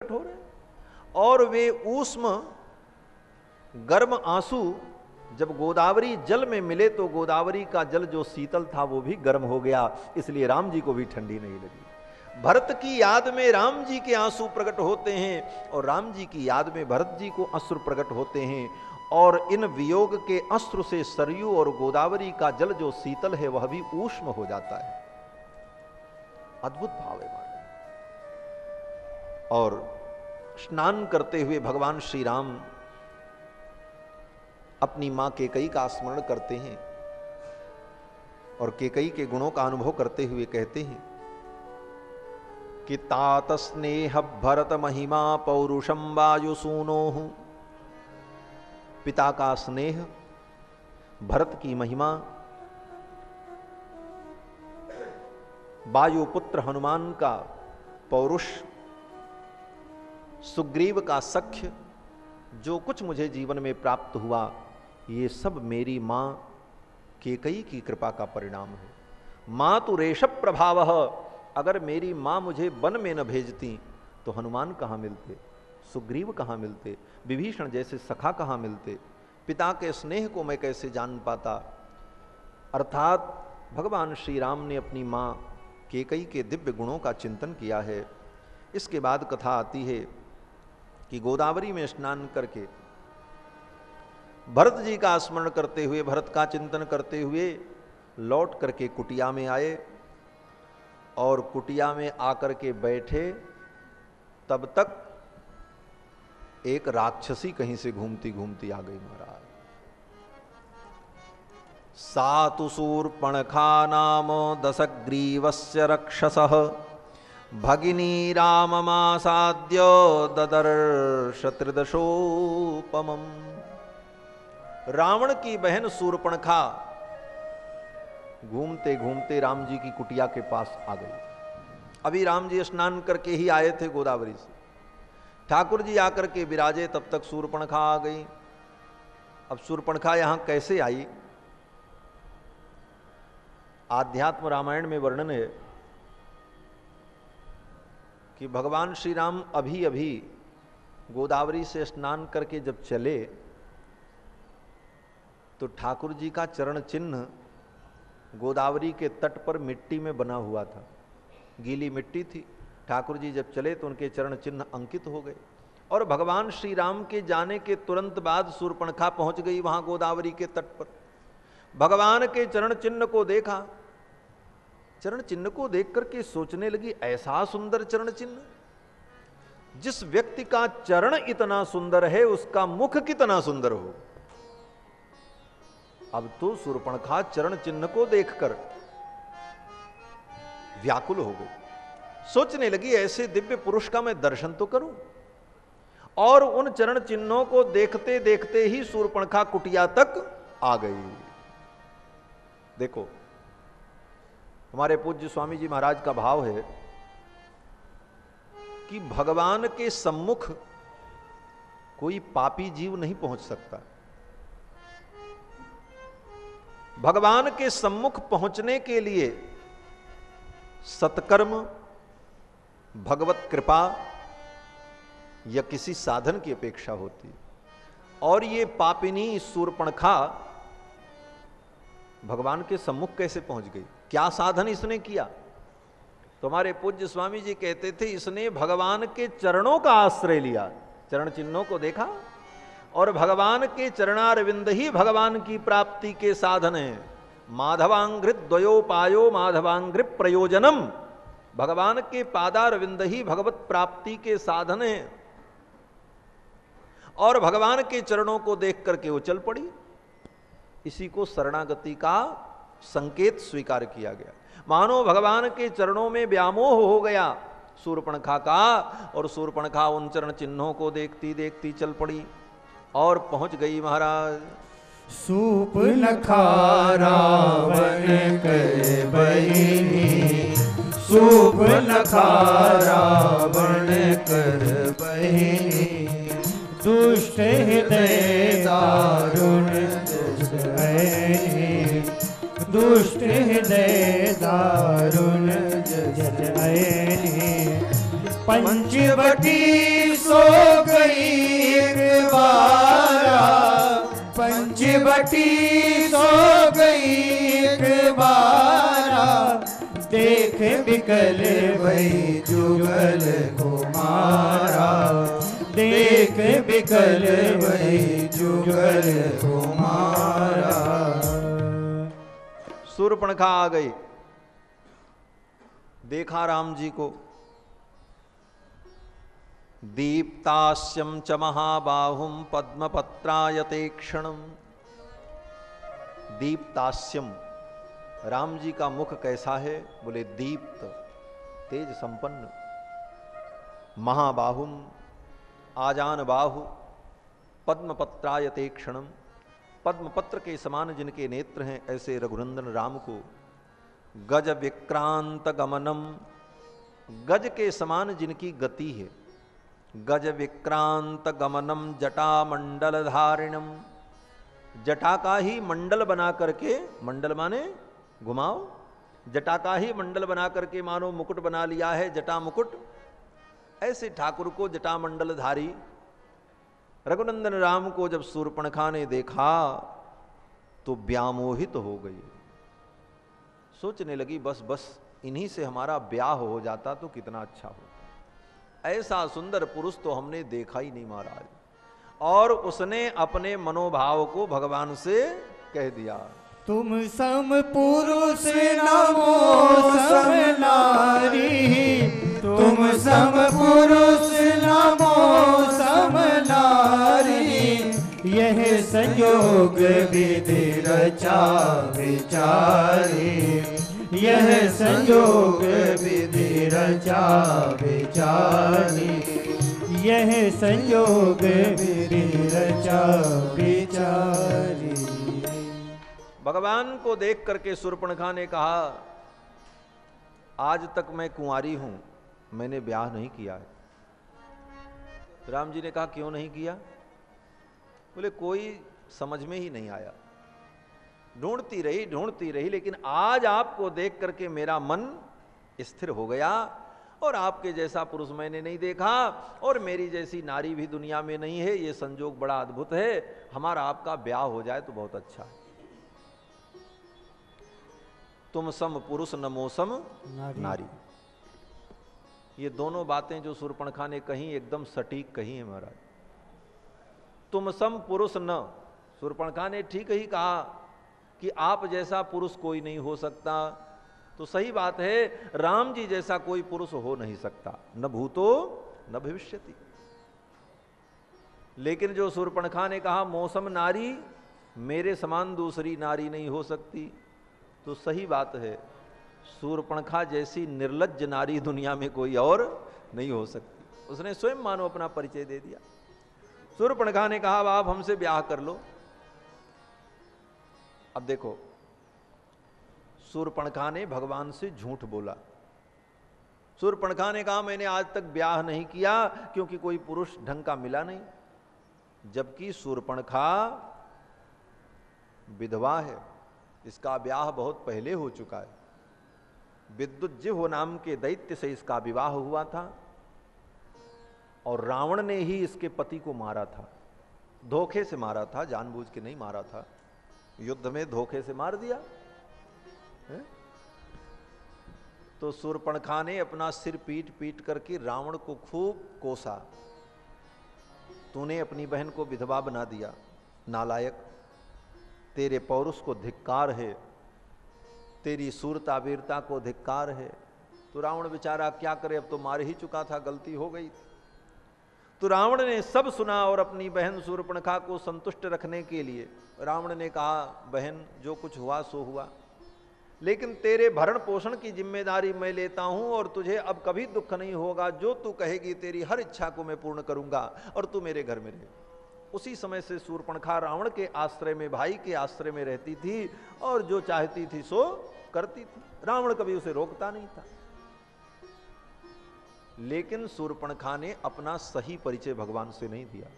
हो रहे हैं। और वे ऊष्म गर्म आंसू जब गोदावरी जल में मिले तो गोदावरी का जल जो शीतल था वो भी गर्म हो गया, इसलिए राम जी को भी ठंडी नहीं लगी। भरत की याद में राम जी के आंसू प्रकट होते हैं और राम जी की याद में भरत जी को अश्रु प्रकट होते हैं, और इन वियोग के अश्रु से सरयू और गोदावरी का जल जो शीतल है वह भी ऊष्म हो जाता है। अद्भुत भाव है महाराज। और स्नान करते हुए भगवान श्री राम अपनी मां केकई का स्मरण करते हैं और केकई के गुणों का अनुभव करते हुए कहते हैं कि तात स्नेह भरत महिमा पौरुषम वायुसूनो। पिता का स्नेह, भरत की महिमा, वायुपुत्र हनुमान का पौरुष, सुग्रीव का सख्य, जो कुछ मुझे जीवन में प्राप्त हुआ ये सब मेरी मां केकई की कृपा का परिणाम है। मां तो रेशभ प्रभाव, अगर मेरी मां मुझे वन में न भेजती तो हनुमान कहाँ मिलते, सुग्रीव कहाँ मिलते, विभीषण जैसे सखा कहाँ मिलते, पिता के स्नेह को मैं कैसे जान पाता। अर्थात भगवान श्री राम ने अपनी मां केकई के दिव्य गुणों का चिंतन किया है। इसके बाद कथा आती है कि गोदावरी में स्नान करके भरत जी का स्मरण करते हुए, भरत का चिंतन करते हुए लौट करके कुटिया में आए और कुटिया में आकर के बैठे। तब तक एक राक्षसी कहीं से घूमती घूमती आ गई महाराज। सातु शूर्पणखा नाम दशग्रीवस्य रक्षसः भगिनी राममासाद्य ददर्श त्रिदशोपमम्। रावण की बहन शूर्पणखा घूमते घूमते राम जी की कुटिया के पास आ गई। अभी राम जी स्नान करके ही आए थे गोदावरी से, ठाकुर जी आकर के विराजे, तब तक शूर्पणखा आ गई। अब शूर्पणखा यहां कैसे आई, आध्यात्म रामायण में वर्णन है कि भगवान श्री राम अभी अभी गोदावरी से स्नान करके जब चले तो ठाकुर जी का चरण चिन्ह गोदावरी के तट पर मिट्टी में बना हुआ था, गीली मिट्टी थी। ठाकुर जी जब चले तो उनके चरण चिन्ह अंकित हो गए और भगवान श्री राम के जाने के तुरंत बाद शूर्पणखा पहुंच गई वहां गोदावरी के तट पर। भगवान के चरण चिन्ह को देखा, चरण चिन्ह को देख करके सोचने लगी ऐसा सुंदर चरण चिन्ह, जिस व्यक्ति का चरण इतना सुंदर है उसका मुख कितना सुंदर हो। अब तो शूर्पणखा चरण चिन्ह को देखकर व्याकुल हो गई, सोचने लगी ऐसे दिव्य पुरुष का मैं दर्शन तो करूं। और उन चरण चिन्हों को देखते देखते ही शूर्पणखा कुटिया तक आ गई। देखो हमारे पूज्य स्वामी जी महाराज का भाव है कि भगवान के सम्मुख कोई पापी जीव नहीं पहुंच सकता। भगवान के सम्मुख पहुंचने के लिए सत्कर्म, भगवत कृपा या किसी साधन की अपेक्षा होती। और ये पापिनी शूर्पणखा भगवान के सम्मुख कैसे पहुंच गई, क्या साधन इसने किया। तो हमारे पूज्य स्वामी जी कहते थे इसने भगवान के चरणों का आश्रय लिया, चरण चिन्हों को देखा और भगवान के चरणारविंद ही भगवान की प्राप्ति के साधन है। माधवांघ्रित द्वयोपायो माधवांघ्रि प्रयोजनम, भगवान के पादारविंद ही भगवत प्राप्ति के साधन है। और भगवान के चरणों को देख करके वो चल पड़ी। इसी को शरणागति का संकेत स्वीकार किया गया। मानो भगवान के चरणों में व्यामोह हो गया शूर्पणखा का, और शूर्पणखा उन चरण चिन्हों को देखती देखती चल पड़ी और पहुंच गई महाराज। शूर्पणखा रावण के बहिनी, शूर्पणखा रावण कर बहिनी, दुष्ट हृदय दारुण जय, दुष्ट हृदय दारुण जय। पंचवटी सो गई एक बारा, पंचवटी सो गई एक बारा, देख बिकल भई जुगल कुमारा, देख बिकल भई जुगल कुमारा। शूर्पणखा आ गई, देखा राम जी को। दीप्तास्यम च महाबाहुम पद्मपत्रायते क्षणम। दीप्तास्यम, राम जी का मुख कैसा है? बोले दीप्त, तेज संपन्न। महाबाहुम, आजान बाहु। पद्मपत्रायते क्षणम, पद्मपत्र के समान जिनके नेत्र हैं, ऐसे रघुनंदन राम को। गज विक्रांत गमनम, गज के समान जिनकी गति है। गज विक्रांत गमनम जटा मंडल धारिणम, जटा का ही मंडल बना करके, मंडल माने घुमाओ, जटा का ही मंडल बना करके मानो मुकुट बना लिया है, जटा मुकुट। ऐसे ठाकुर को जटा मंडल धारी रघुनंदन राम को जब शूर्पणखा ने देखा तो व्यामोहित तो हो गई। सोचने लगी बस बस इन्हीं से हमारा ब्याह हो जाता तो कितना अच्छा होता। ऐसा सुंदर पुरुष तो हमने देखा ही नहीं महाराज। और उसने अपने मनोभाव को भगवान से कह दिया, तुम सम पुरुष नमो सम नारी, तुम सम पुरुष नमो सम नारी, यह संयोग विधि रचा विचारी, यह संयोग विधि रचा विचारी, यह संयोग विधि रचा विचारी। भगवान को देख करके शूर्पणखा ने कहा, आज तक मैं कुंवारी हूं, मैंने ब्याह नहीं किया है। राम जी ने कहा क्यों नहीं किया? बोले कोई समझ में ही नहीं आया, ढूंढती रही, लेकिन आज आपको देख करके मेरा मन स्थिर हो गया। और आपके जैसा पुरुष मैंने नहीं देखा, और मेरी जैसी नारी भी दुनिया में नहीं है। ये संजोग बड़ा अद्भुत है, हमारा आपका ब्याह हो जाए तो बहुत अच्छा है। तुम सम पुरुष नमो सम नारी, ये दोनों बातें जो शूर्पणखा ने कही एकदम सटीक कही है महाराज। तुम सम पुरुष न, शूर्पणखा ने ठीक ही कहा कि आप जैसा पुरुष कोई नहीं हो सकता। तो सही बात है, राम जी जैसा कोई पुरुष हो नहीं सकता, न भूतो न भविष्यति। लेकिन जो शूर्पणखा ने कहा मौसम नारी, मेरे समान दूसरी नारी नहीं हो सकती, तो सही बात है, शूर्पणखा जैसी निर्लज्ज नारी दुनिया में कोई और नहीं हो सकती। उसने स्वयं मानो अपना परिचय दे दिया। शूर्पणखा ने कहा आप हमसे ब्याह कर लो। अब देखो, शूर्पणखा ने भगवान से झूठ बोला। शूर्पणखा ने कहा मैंने आज तक ब्याह नहीं किया क्योंकि कोई पुरुष ढंग का मिला नहीं, जबकि शूर्पणखा विधवा है, इसका ब्याह बहुत पहले हो चुका है। विद्युज्जिह्व नाम के दैत्य से इसका विवाह हुआ था और रावण ने ही इसके पति को मारा था, धोखे से मारा था, जानबूझ के नहीं मारा था, युद्ध में धोखे से मार दिया है? तो शूर्पणखा ने अपना सिर पीट पीट करके रावण को खूब कोसा, तूने अपनी बहन को विधवा बना दिया, नालायक, तेरे पौरुष को धिक्कार है, तेरी सूरता वीरता को धिक्कार है। तो रावण बेचारा क्या करे, अब तो मार ही चुका था, गलती हो गई थी। तो रावण ने सब सुना और अपनी बहन शूर्पणखा को संतुष्ट रखने के लिए रावण ने कहा बहन जो कुछ हुआ सो हुआ, लेकिन तेरे भरण पोषण की जिम्मेदारी मैं लेता हूं और तुझे अब कभी दुख नहीं होगा, जो तू कहेगी तेरी हर इच्छा को मैं पूर्ण करूंगा और तू मेरे घर में रहे। उसी समय से शूर्पणखा रावण के आश्रय में, भाई के आश्रय में रहती थी और जो चाहती थी सो करती थी, रावण कभी उसे रोकता नहीं था। लेकिन शूर्पणखा ने अपना सही परिचय भगवान से नहीं दिया।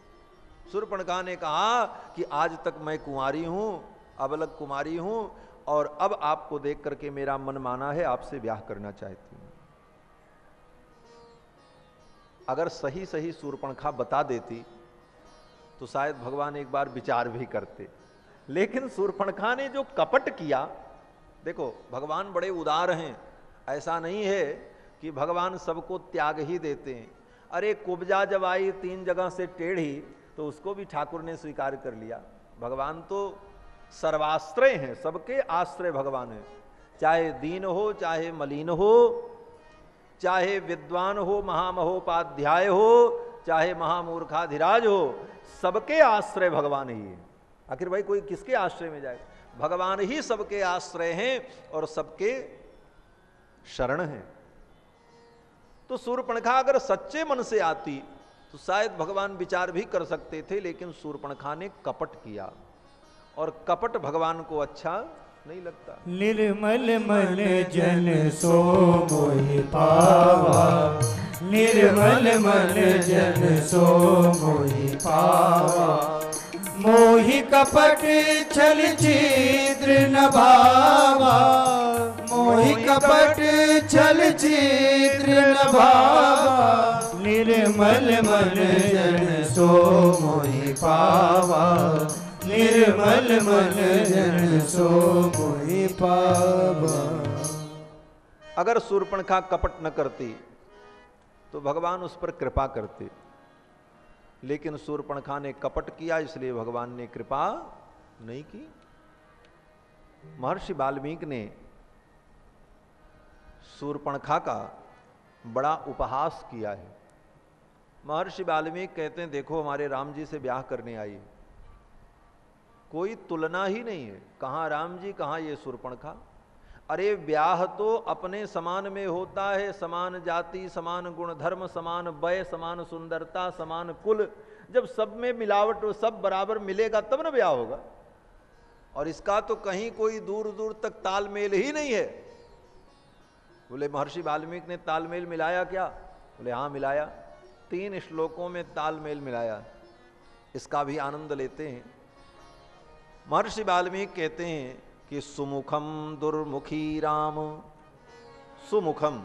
शूर्पणखा ने कहा कि आज तक मैं कुंवारी हूं, अबलग कुमारी हूं, और अब आपको देख करके मेरा मन माना है, आपसे ब्याह करना चाहती हूं। अगर सही सही शूर्पणखा बता देती तो शायद भगवान एक बार विचार भी करते, लेकिन शूर्पणखा ने जो कपट किया, देखो भगवान बड़े उदार हैं, ऐसा नहीं है कि भगवान सबको त्याग ही देते हैं। अरे कुब्जा जब आई 3 जगह से टेढ़ी तो उसको भी ठाकुर ने स्वीकार कर लिया। भगवान तो सर्वाश्रय हैं, सबके आश्रय भगवान है, चाहे दीन हो, चाहे मलिन हो, चाहे विद्वान हो, महामहोपाध्याय हो, चाहे महामूर्खाधिराज हो, सबके आश्रय भगवान ही है। आखिर भाई कोई किसके आश्रय में जाए? भगवान ही सबके आश्रय हैं और सबके शरण हैं। तो शूर्पणखा अगर सच्चे मन से आती तो शायद भगवान विचार भी कर सकते थे, लेकिन शूर्पणखा ने कपट किया और कपट भगवान को अच्छा नहीं लगता। निर्मल मन जन सो मोहि पावा, निर्मल मन जन सो मोहि पावा, मोहि कपट छल छिद्र न भावा, मोहि कपट छल छिद्र न भावा, निर्मल मन जन सो मोहि पावा, निर्मल मन जन सो मोहि पावा। अगर शूर्पणखा कपट न करती तो भगवान उस पर कृपा करते, लेकिन शूर्पणखा ने कपट किया, इसलिए भगवान ने कृपा नहीं की। महर्षि वाल्मीकि ने शूर्पणखा का बड़ा उपहास किया है। महर्षि वाल्मीकि कहते हैं देखो हमारे राम जी से ब्याह करने आई, कोई तुलना ही नहीं है, कहाँ राम जी कहाँ ये शूर्पणखा। अरे ब्याह तो अपने समान में होता है, समान जाति, समान गुण धर्म, समान वय, समान सुंदरता, समान कुल, जब सब में मिलावट हो, सब बराबर मिलेगा तब ना ब्याह होगा। और इसका तो कहीं कोई दूर दूर तक तालमेल ही नहीं है। बोले महर्षि वाल्मीकि ने तालमेल मिलाया क्या? बोले हाँ मिलाया, 3 श्लोकों में तालमेल मिलाया। इसका भी आनंद लेते हैं। महर्षि वाल्मीकि कहते हैं कि सुमुखम दुर्मुखी राम, सुमुखम,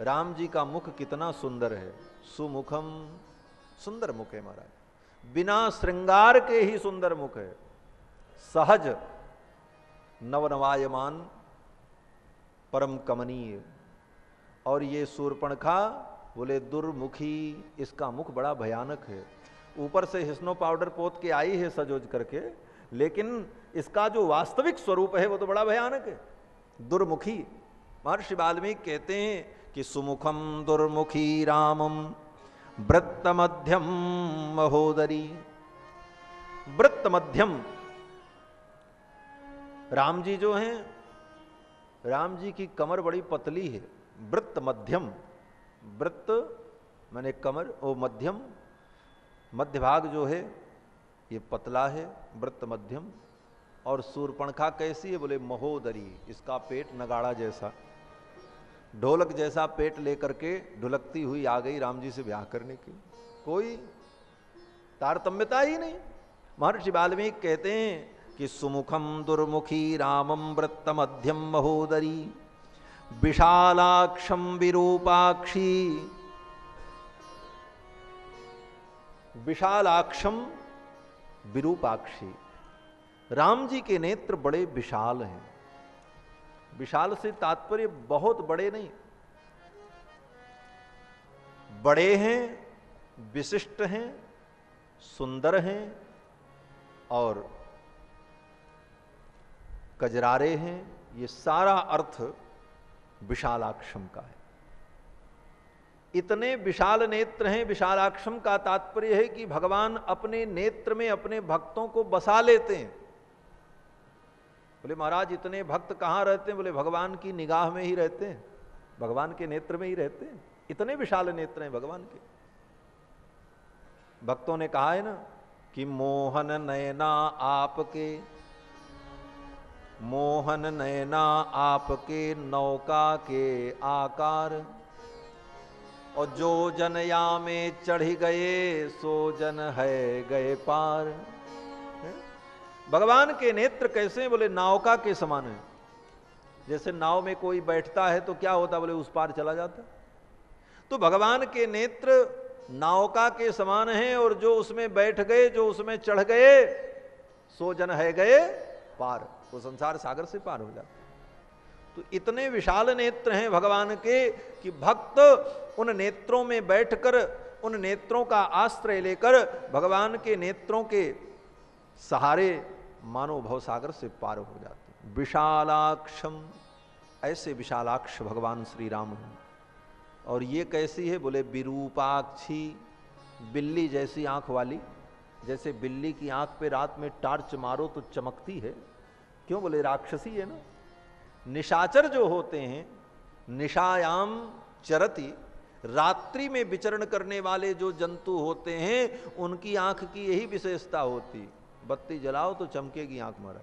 राम जी का मुख कितना सुंदर है, सुमुखम, सुंदर मुख है महाराज, बिना श्रृंगार के ही सुंदर मुख है, सहज नवनवायमान परम कमनीय। और ये शूर्पणखा बोले दुर्मुखी, इसका मुख बड़ा भयानक है। ऊपर से हिस्नो पाउडर पोत के आई है सजोज करके, लेकिन इसका जो वास्तविक स्वरूप है वो तो बड़ा भयानक है, दुर्मुखी। महर्षि वाल्मीकि कहते हैं कि सुमुखम दुर्मुखी रामम वृत्त मध्यम महोदरी। वृत्त मध्यम, राम जी जो हैं, राम जी की कमर बड़ी पतली है। वृत्त मध्यम, वृत्त माने कमर, और मध्यम, मध्य भाग जो है ये पतला है, वृत्त मध्यम। और शूर्पणखा कैसी है? बोले महोदरी, इसका पेट नगाड़ा जैसा, ढोलक जैसा पेट लेकर के ढुलकती हुई आ गई राम जी से ब्याह करने की, कोई तारतम्यता ही नहीं। महर्षि वाल्मीकि कहते हैं कि सुमुखम दुर्मुखी रामम वृत्त मध्यम महोदरी, विशालाक्षम विरूपाक्षी, विशालाक्षम विरूपाक्षी। राम जी के नेत्र बड़े विशाल हैं। विशाल से तात्पर्य बहुत बड़े नहीं, बड़े हैं, विशिष्ट हैं, सुंदर हैं और कजरारे हैं। ये सारा अर्थ विशालाक्षम का है। इतने विशाल नेत्र हैं। विशालाक्षम का तात्पर्य है कि भगवान अपने नेत्र में अपने भक्तों को बसा लेते हैं। बोले महाराज इतने भक्त कहाँ रहते हैं? बोले भगवान की निगाह में ही रहते हैं, भगवान के नेत्र में ही रहते हैं। इतने विशाल नेत्र हैं भगवान के। भक्तों ने कहा है ना कि मोहन नयना आपके, मोहन नयना आपके नौका के आकार, और जो जन या में चढ़ गए सो जन है गए पार। भगवान के नेत्र कैसे? बोले नावका के समान है। जैसे नाव में कोई बैठता है तो क्या होता? बोले उस पार चला जाता। तो भगवान के नेत्र नौका के समान हैं, और जो उसमें बैठ गए, जो उसमें चढ़ गए, सो जन है गए पार, वो संसार सागर से पार हो जाते। तो इतने विशाल नेत्र हैं भगवान के कि भक्त उन नेत्रों में बैठकर, उन नेत्रों का आश्रय लेकर भगवान के नेत्रों के सहारे मानो भवसागर से पार हो जाते। विशालाक्षम, ऐसे विशालाक्ष भगवान श्री राम हैं। और ये कैसी है? बोले विरूपाक्षी, बिल्ली जैसी आंख वाली। जैसे बिल्ली की आंख पे रात में टार्च मारो तो चमकती है, क्यों? बोले राक्षसी है ना। निशाचर जो होते हैं, निशायाम चरति, रात्रि में विचरण करने वाले जो जंतु होते हैं, उनकी आंख की यही विशेषता होती, बत्ती जलाओ तो चमकेगी आंख मारा।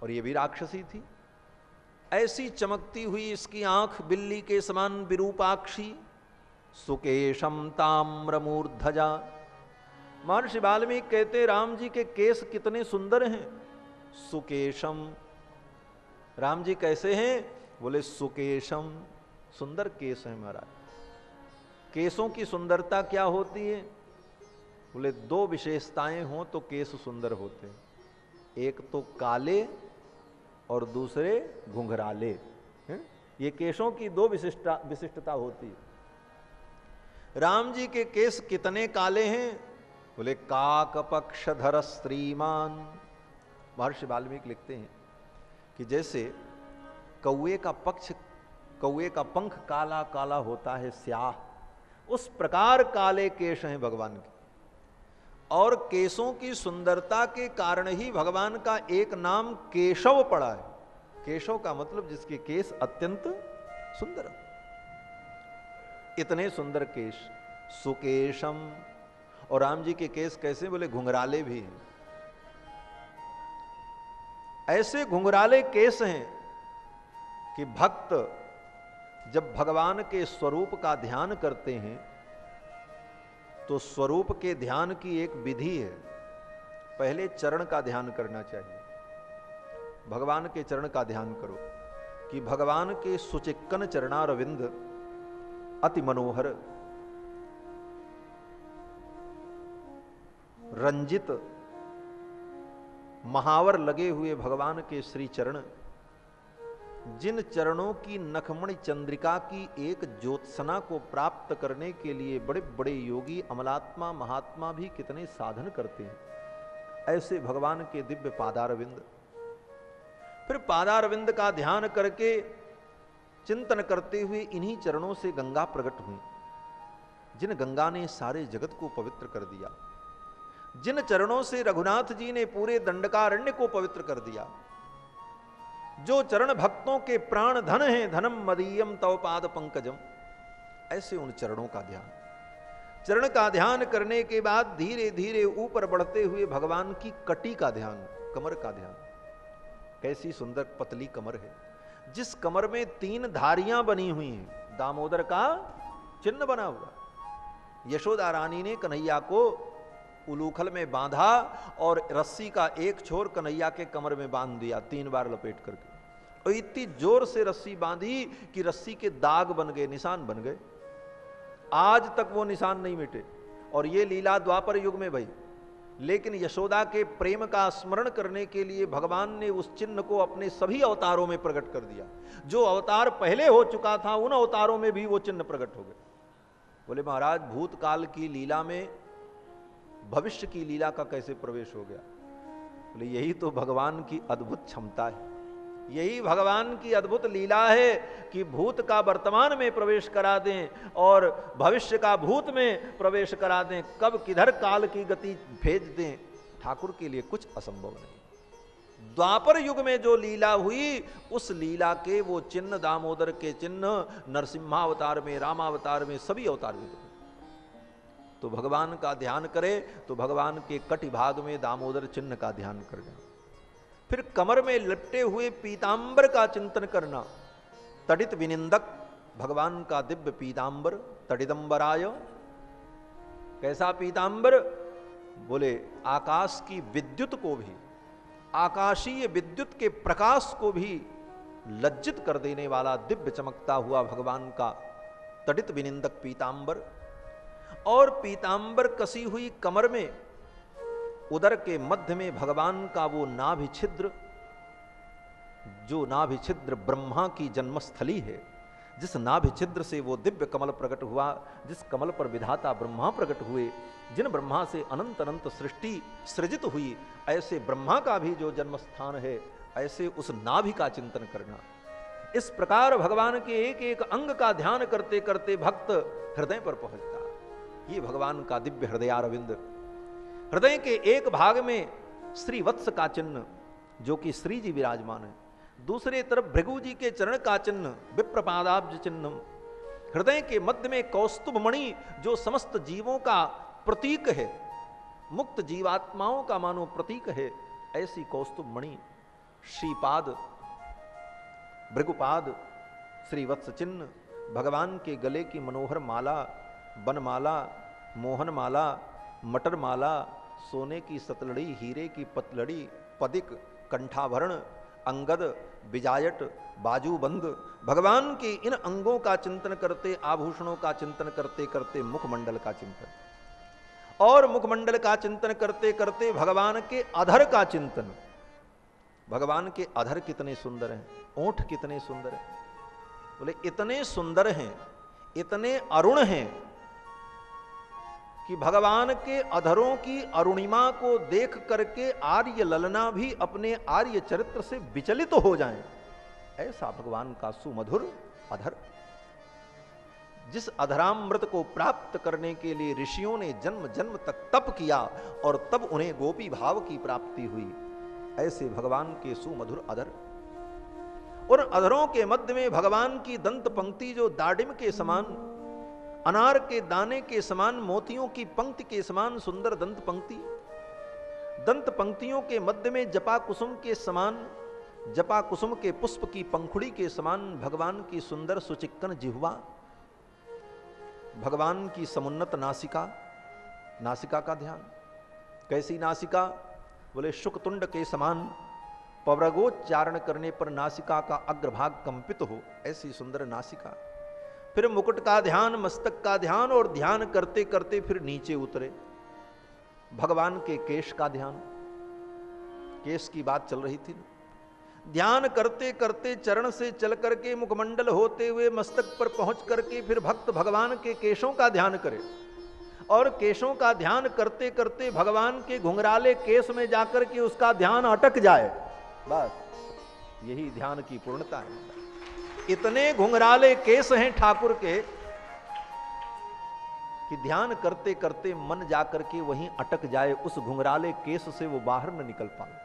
और ये भी राक्षसी थी, ऐसी चमकती हुई इसकी आंख बिल्ली के समान विरूपाक्षी। सुकेशम ताम्रमूर्धजा, महर्षि वाल्मीकि कहते राम जी के केस कितने सुंदर हैं। सुकेशम, राम जी कैसे हैं? बोले सुकेशम, सुंदर केस है महाराज। केसों की सुंदरता क्या होती है? बोले दो विशेषताएं हों तो केस सुंदर होते हैं, एक तो काले और दूसरे घुंघराले हैं? ये केशों की दो विशिष्टता होती है। राम जी के केस कितने काले हैं? बोले काक पक्षधर श्रीमान। महर्षि वाल्मीकि लिखते हैं कि जैसे कौए का पक्ष, कौए का पंख काला काला होता है, स्याह, उस प्रकार काले केश हैं भगवान के। और केशों की सुंदरता के कारण ही भगवान का एक नाम केशव पड़ा है। केशव का मतलब जिसके केश अत्यंत सुंदर, इतने सुंदर केश, सुकेशम। और राम जी के केस कैसे? बोले घुंघराले भी हैं। ऐसे घुंघराले केस हैं कि भक्त जब भगवान के स्वरूप का ध्यान करते हैं तो स्वरूप के ध्यान की एक विधि है। पहले चरण का ध्यान करना चाहिए, भगवान के चरण का ध्यान करो कि भगवान के सुचिक्कन चरणारविंद अति मनोहर, रंजित, महावर लगे हुए भगवान के श्री चरण, जिन चरणों की नखमणि चंद्रिका की एक ज्योत्सना को प्राप्त करने के लिए बड़े बड़े योगी, अमलात्मा, महात्मा भी कितने साधन करते हैं, ऐसे भगवान के दिव्य पादारविंद। फिर पादारविंद का ध्यान करके चिंतन करते हुए इन्हीं चरणों से गंगा प्रकट हुई, जिन गंगा ने सारे जगत को पवित्र कर दिया, जिन चरणों से रघुनाथ जी ने पूरे दंडकारण्य को पवित्र कर दिया, जो चरण भक्तों के प्राण धन हैं, धनम मदीयम तव पाद पंकजम। ऐसे उन चरणों का ध्यान, चरण का ध्यान करने के बाद धीरे धीरे ऊपर बढ़ते हुए भगवान की कटी का ध्यान, कमर का ध्यान। कैसी सुंदर पतली कमर है, जिस कमर में 3 धारियां बनी हुई हैं, दामोदर का चिन्ह बना हुआ। यशोदा रानी ने कन्हैया को उलूखल में बांधा और रस्सी का एक छोर कन्हैया के कमर में बांध दिया, 3 बार लपेट करके, और इतनी जोर से रस्सी बांधी कि रस्सी के दाग बन गए, निशान बन गए। आज तक वो निशान नहीं मिटे। और ये लीला द्वापर युग में भई, लेकिन यशोदा के प्रेम का स्मरण करने के लिए भगवान ने उस चिन्ह को अपने सभी अवतारों में प्रकट कर दिया। जो अवतार पहले हो चुका था उन अवतारों में भी वो चिन्ह प्रकट हो गए। बोले महाराज भूतकाल की लीला में भविष्य की लीला का कैसे प्रवेश हो गया? बोले यही तो भगवान की अद्भुत क्षमता है, यही भगवान की अद्भुत लीला है कि भूत का वर्तमान में प्रवेश करा दें और भविष्य का भूत में प्रवेश करा दें। कब किधर काल की गति भेज दें, ठाकुर के लिए कुछ असंभव नहीं। द्वापर युग में जो लीला हुई, उस लीला के वो चिन्ह, दामोदर के चिन्ह नरसिम्हावतार में, रामावतार में, सभी अवतार में। तो भगवान का ध्यान करे तो भगवान के कटि भाग में दामोदर चिन्ह का ध्यान करना। फिर कमर में लपटे हुए पीतांबर का चिंतन करना। तड़ित विनिंदक भगवान का दिव्य पीतांबर, तड़िदंबराय। कैसा पीतांबर? बोले आकाश की विद्युत को भी, आकाशीय विद्युत के प्रकाश को भी लज्जित कर देने वाला दिव्य चमकता हुआ भगवान का तड़ित विनिंदक पीतांबर, और पीतांबर कसी हुई कमर में उदर के मध्य में भगवान का वो नाभि छिद्र, जो नाभि छिद्र ब्रह्मा की जन्मस्थली है, जिस नाभि छिद्र से वो दिव्य कमल प्रकट हुआ, जिस कमल पर विधाता ब्रह्मा प्रकट हुए, जिन ब्रह्मा से अनंत अनंत सृष्टि सृजित हुई, ऐसे ब्रह्मा का भी जो जन्म स्थान है, ऐसे उस नाभि का चिंतन करना। इस प्रकार भगवान के एक एक अंग का ध्यान करते करते भक्त हृदय पर पहुंचता। ये भगवान का दिव्य हृदयारविंद। हृदय के एक भाग में श्री वत्स का चिन्ह, जो कि श्री जी विराजमान है, दूसरे तरफ भृगु जी के चरण का चिन्ह, विप्रपादाब्ज चिन्ह। हृदय के मध्य में कौस्तुभ मणि, जो समस्त जीवों का प्रतीक है, मुक्त जीवात्माओं का मानो प्रतीक है, ऐसी कौस्तुभ मणि। श्रीपाद, भृगुपाद, श्रीवत्स चिन्ह, भगवान के गले की मनोहर माला, बनमाला, मोहन माला, मटर माला, सोने की सतलड़ी, हीरे की पतलड़ी, पदिक, कंठाभरण, अंगद, बिजायट, बाजूबंद। भगवान के इन अंगों का चिंतन करते, आभूषणों का चिंतन करते करते मुखमंडल का चिंतन, और मुखमंडल का चिंतन करते करते भगवान के अधर का चिंतन। भगवान के अधर कितने सुंदर हैं, ओंठ कितने सुंदर हैं, बोले इतने सुंदर हैं, इतने अरुण हैं कि भगवान के अधरों की अरुणिमा को देख करके आर्य ललना भी अपने आर्य चरित्र से विचलित हो जाएं, ऐसा भगवान का सुमधुर अधर। जिस अधरामृत को प्राप्त करने के लिए ऋषियों ने जन्म जन्म तक तप किया और तब उन्हें गोपी भाव की प्राप्ति हुई, ऐसे भगवान के सुमधुर अधर। और अधरों के मध्य में भगवान की दंत पंक्ति, जो दाडिम के समान, अनार के दाने के समान, मोतियों की पंक्ति के समान सुंदर दंत पंक्ति। दंत पंक्तियों के मध्य में जपा कुसुम के समान, जपा कुसुम के पुष्प की पंखुड़ी के समान भगवान की सुंदर सुचिक्कन जिह्वा, भगवान की समुन्नत नासिका, नासिका का ध्यान। कैसी नासिका, बोले शुकतुंड के समान, पवरगोच्चारण करने पर नासिका का अग्रभाग कंपित हो, ऐसी सुंदर नासिका। फिर मुकुट का ध्यान, मस्तक का ध्यान, और ध्यान करते करते फिर नीचे उतरे भगवान के केश का ध्यान। केश की बात चल रही थी ना, ध्यान करते करते चरण से चल करके मुखमंडल होते हुए मस्तक पर पहुंच करके फिर भक्त भगवान के केशों का ध्यान करे, और केशों का ध्यान करते करते भगवान के घुंघराले केश में जाकर के उसका ध्यान अटक जाए। बस यही ध्यान की पूर्णता है। इतने घुंघराले केश हैं ठाकुर के कि ध्यान करते करते मन जाकर के वहीं अटक जाए, उस घुंघराले केश से वो बाहर न निकल पाए।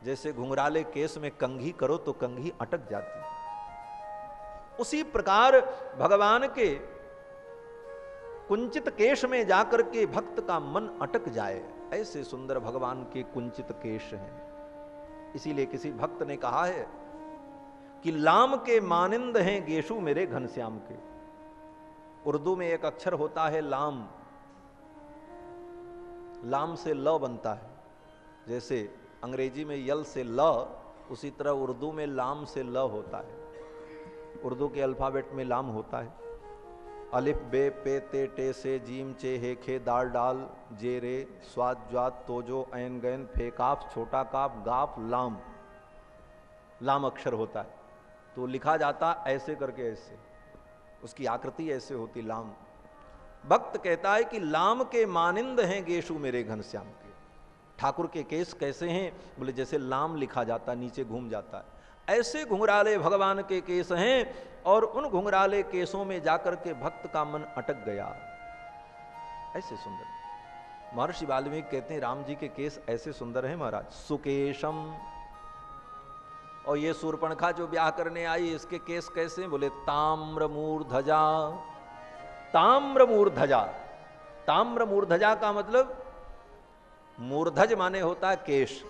जैसे घुंघराले केस में कंघी करो तो कंघी अटक जाती, उसी प्रकार भगवान के कुंचित केश में जाकर के भक्त का मन अटक जाए, ऐसे सुंदर भगवान के कुंचित केश हैं। इसीलिए किसी भक्त ने कहा है कि लाम के मानिंद हैं गेशु मेरे घनश्याम के। उर्दू में एक अक्षर होता है लाम, लाम से ल बनता है, जैसे अंग्रेजी में यल से ल, उसी तरह उर्दू में लाम से ल होता है। उर्दू के अल्फाबेट में लाम होता है, अलिफ बे पे ते टे से जीम चे हे खे दाल डाल जे रे स्वाद ज्वाद तोजो ऐन गैन फे काफ छोटा काफ गाफ लाम, लाम अक्षर होता है। तो लिखा जाता ऐसे करके, ऐसे उसकी आकृति ऐसे होती लाम। भक्त कहता है कि लाम के मानिंद हैं गेशु मेरे घनश्याम के। ठाकुर के केस कैसे हैं, बोले जैसे लाम लिखा जाता नीचे घूम जाता है, ऐसे घुंघराले भगवान के केस हैं, और उन घुंघराले केसों में जाकर के भक्त का मन अटक गया, ऐसे सुंदर। महर्षि वाल्मीकि कहते हैं राम जी के केस ऐसे सुंदर हैं महाराज, सुकेशम। और ये शूर्पणखा जो ब्याह करने आई, इसके केस कैसे हैं, बोले ताम्र मूर्धजा। ताम्र मूर्धजा, ताम्र मूर्धजा का मतलब मूर्धज माने होता है केश,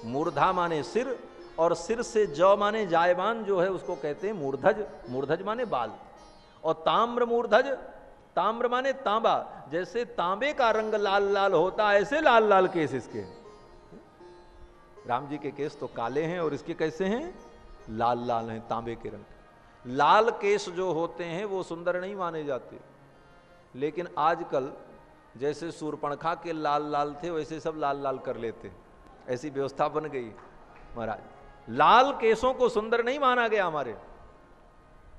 मूर्धा माने सिर, और सिर से जौ माने जायमान जो है उसको कहते हैं मूर्धज। मूर्धज माने बाल, और ताम्र मूर्धज, ताम्र माने तांबा, जैसे तांबे का रंग लाल लाल होता है ऐसे लाल लाल केस इसके। राम जी के केस तो काले हैं और इसके कैसे हैं, लाल लाल हैं, तांबे के रंग। लाल केश जो होते हैं वो सुंदर नहीं माने जाते, लेकिन आजकल जैसे शूर्पणखा के लाल लाल थे वैसे सब लाल लाल कर लेते, ऐसी व्यवस्था बन गई महाराज। लाल केशों को सुंदर नहीं माना गया, हमारे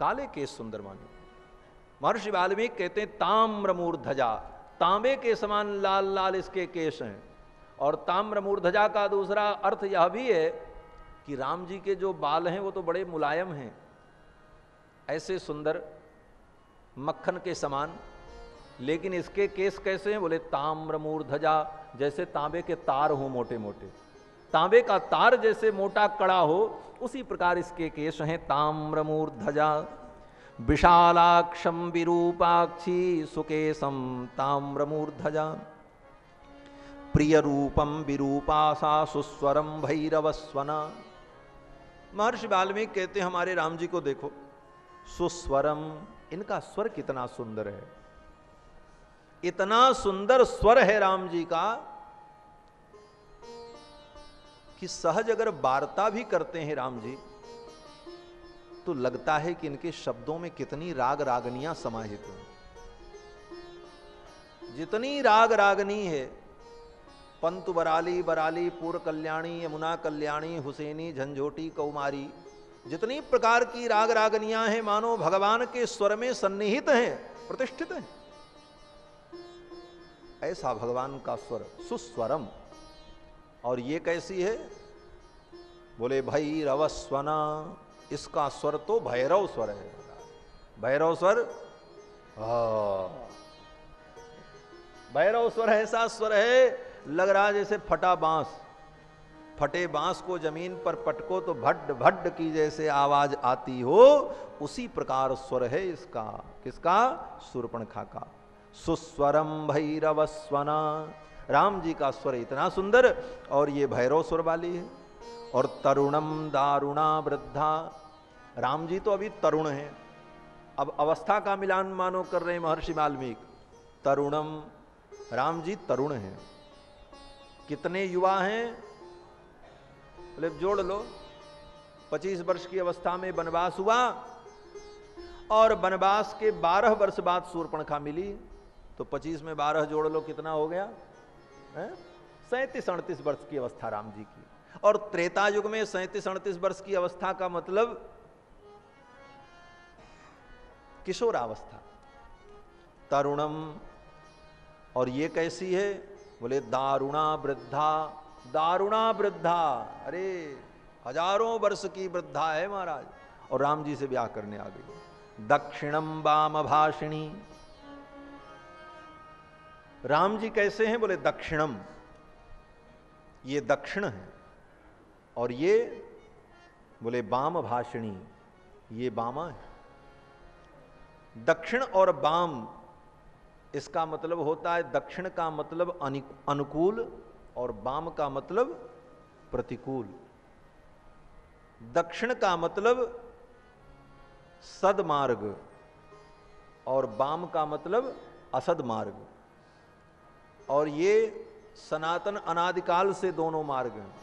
काले केश सुंदर माने। महर्षि वाल्मीकि कहते हैं ताम्र मूर्धजा, तांबे के समान लाल लाल इसके केश हैं। और ताम्र मूर्धजा का दूसरा अर्थ यह भी है कि राम जी के जो बाल हैं वो तो बड़े मुलायम हैं, ऐसे सुंदर मक्खन के समान, लेकिन इसके केस कैसे हैं? बोले ताम्र मूर्धजा, जैसे तांबे के तार हो मोटे मोटे, तांबे का तार जैसे मोटा कड़ा हो, उसी प्रकार इसके केश हैं। ताम्र मूर्धजा विशालाक्षम विरूपाक्षी सुकेशम ताम्र मूर्धजा प्रिय रूपम विरूपासा सुस्वरम भैरवस्वना। महर्षि वाल्मीकि कहते हैं हमारे राम जी को देखो, सुस्वरम, इनका स्वर कितना सुंदर है, इतना सुंदर स्वर है राम जी का कि सहज अगर वार्ता भी करते हैं राम जी तो लगता है कि इनके शब्दों में कितनी राग रागनियां समाहित हैं। जितनी राग रागनी है, पंतु बराली बराली पूर्व कल्याणी यमुना कल्याणी हुसैनी झंझोटी कौमारी, जितनी प्रकार की राग रागनियां हैं मानो भगवान के स्वर में सन्निहित हैं, प्रतिष्ठित हैं। ऐसा भगवान का स्वर सुस्वरम। और ये कैसी है? बोले भैरवस्वना, इसका स्वर तो भैरव स्वर है। भैरव स्वर, भैरव स्वर ऐसा स्वर है, लग रहा जैसे फटा बांस, फटे बांस को जमीन पर पटको तो भड्ड भड्ड की जैसे आवाज आती हो, उसी प्रकार स्वर है इसका। किसका? शूर्पणखा का। सुस्वरम भैरवस्वना, राम जी का स्वर इतना सुंदर, और ये भैरव स्वर वाली है। और तरुणम दारुणा वृद्धा, राम जी तो अभी तरुण हैं, अब अवस्था का मिलान मानो कर रहे हैं महर्षि वाल्मीकि। तरुणम, राम जी तरुण हैं। कितने युवा हैं? बोले जोड़ लो, 25 वर्ष की अवस्था में वनवास हुआ, और वनवास के 12 वर्ष बाद शूर्पणखा मिली, तो 25 में 12 जोड़ लो, कितना हो गया? 37-38 वर्ष की अवस्था राम जी की। और त्रेता युग में 37-38 वर्ष की अवस्था का मतलब किशोरावस्था। तरुणम, और ये कैसी है? बोले दारुणा वृद्धा, दारुणा वृद्धा, अरे हजारों वर्ष की वृद्धा है महाराज, और राम जी से ब्याह करने आ गई। दक्षिणम वाम भाषिणी, राम जी कैसे हैं? बोले दक्षिणम, ये दक्षिण है, और ये बोले वाम भाषिणी, ये वामा है। दक्षिण और वाम, इसका मतलब होता है, दक्षिण का मतलब अनुकूल और वाम का मतलब प्रतिकूल। दक्षिण का मतलब सदमार्ग और वाम का मतलब असद मार्ग। और ये सनातन अनादिकाल से दोनों मार्ग हैं।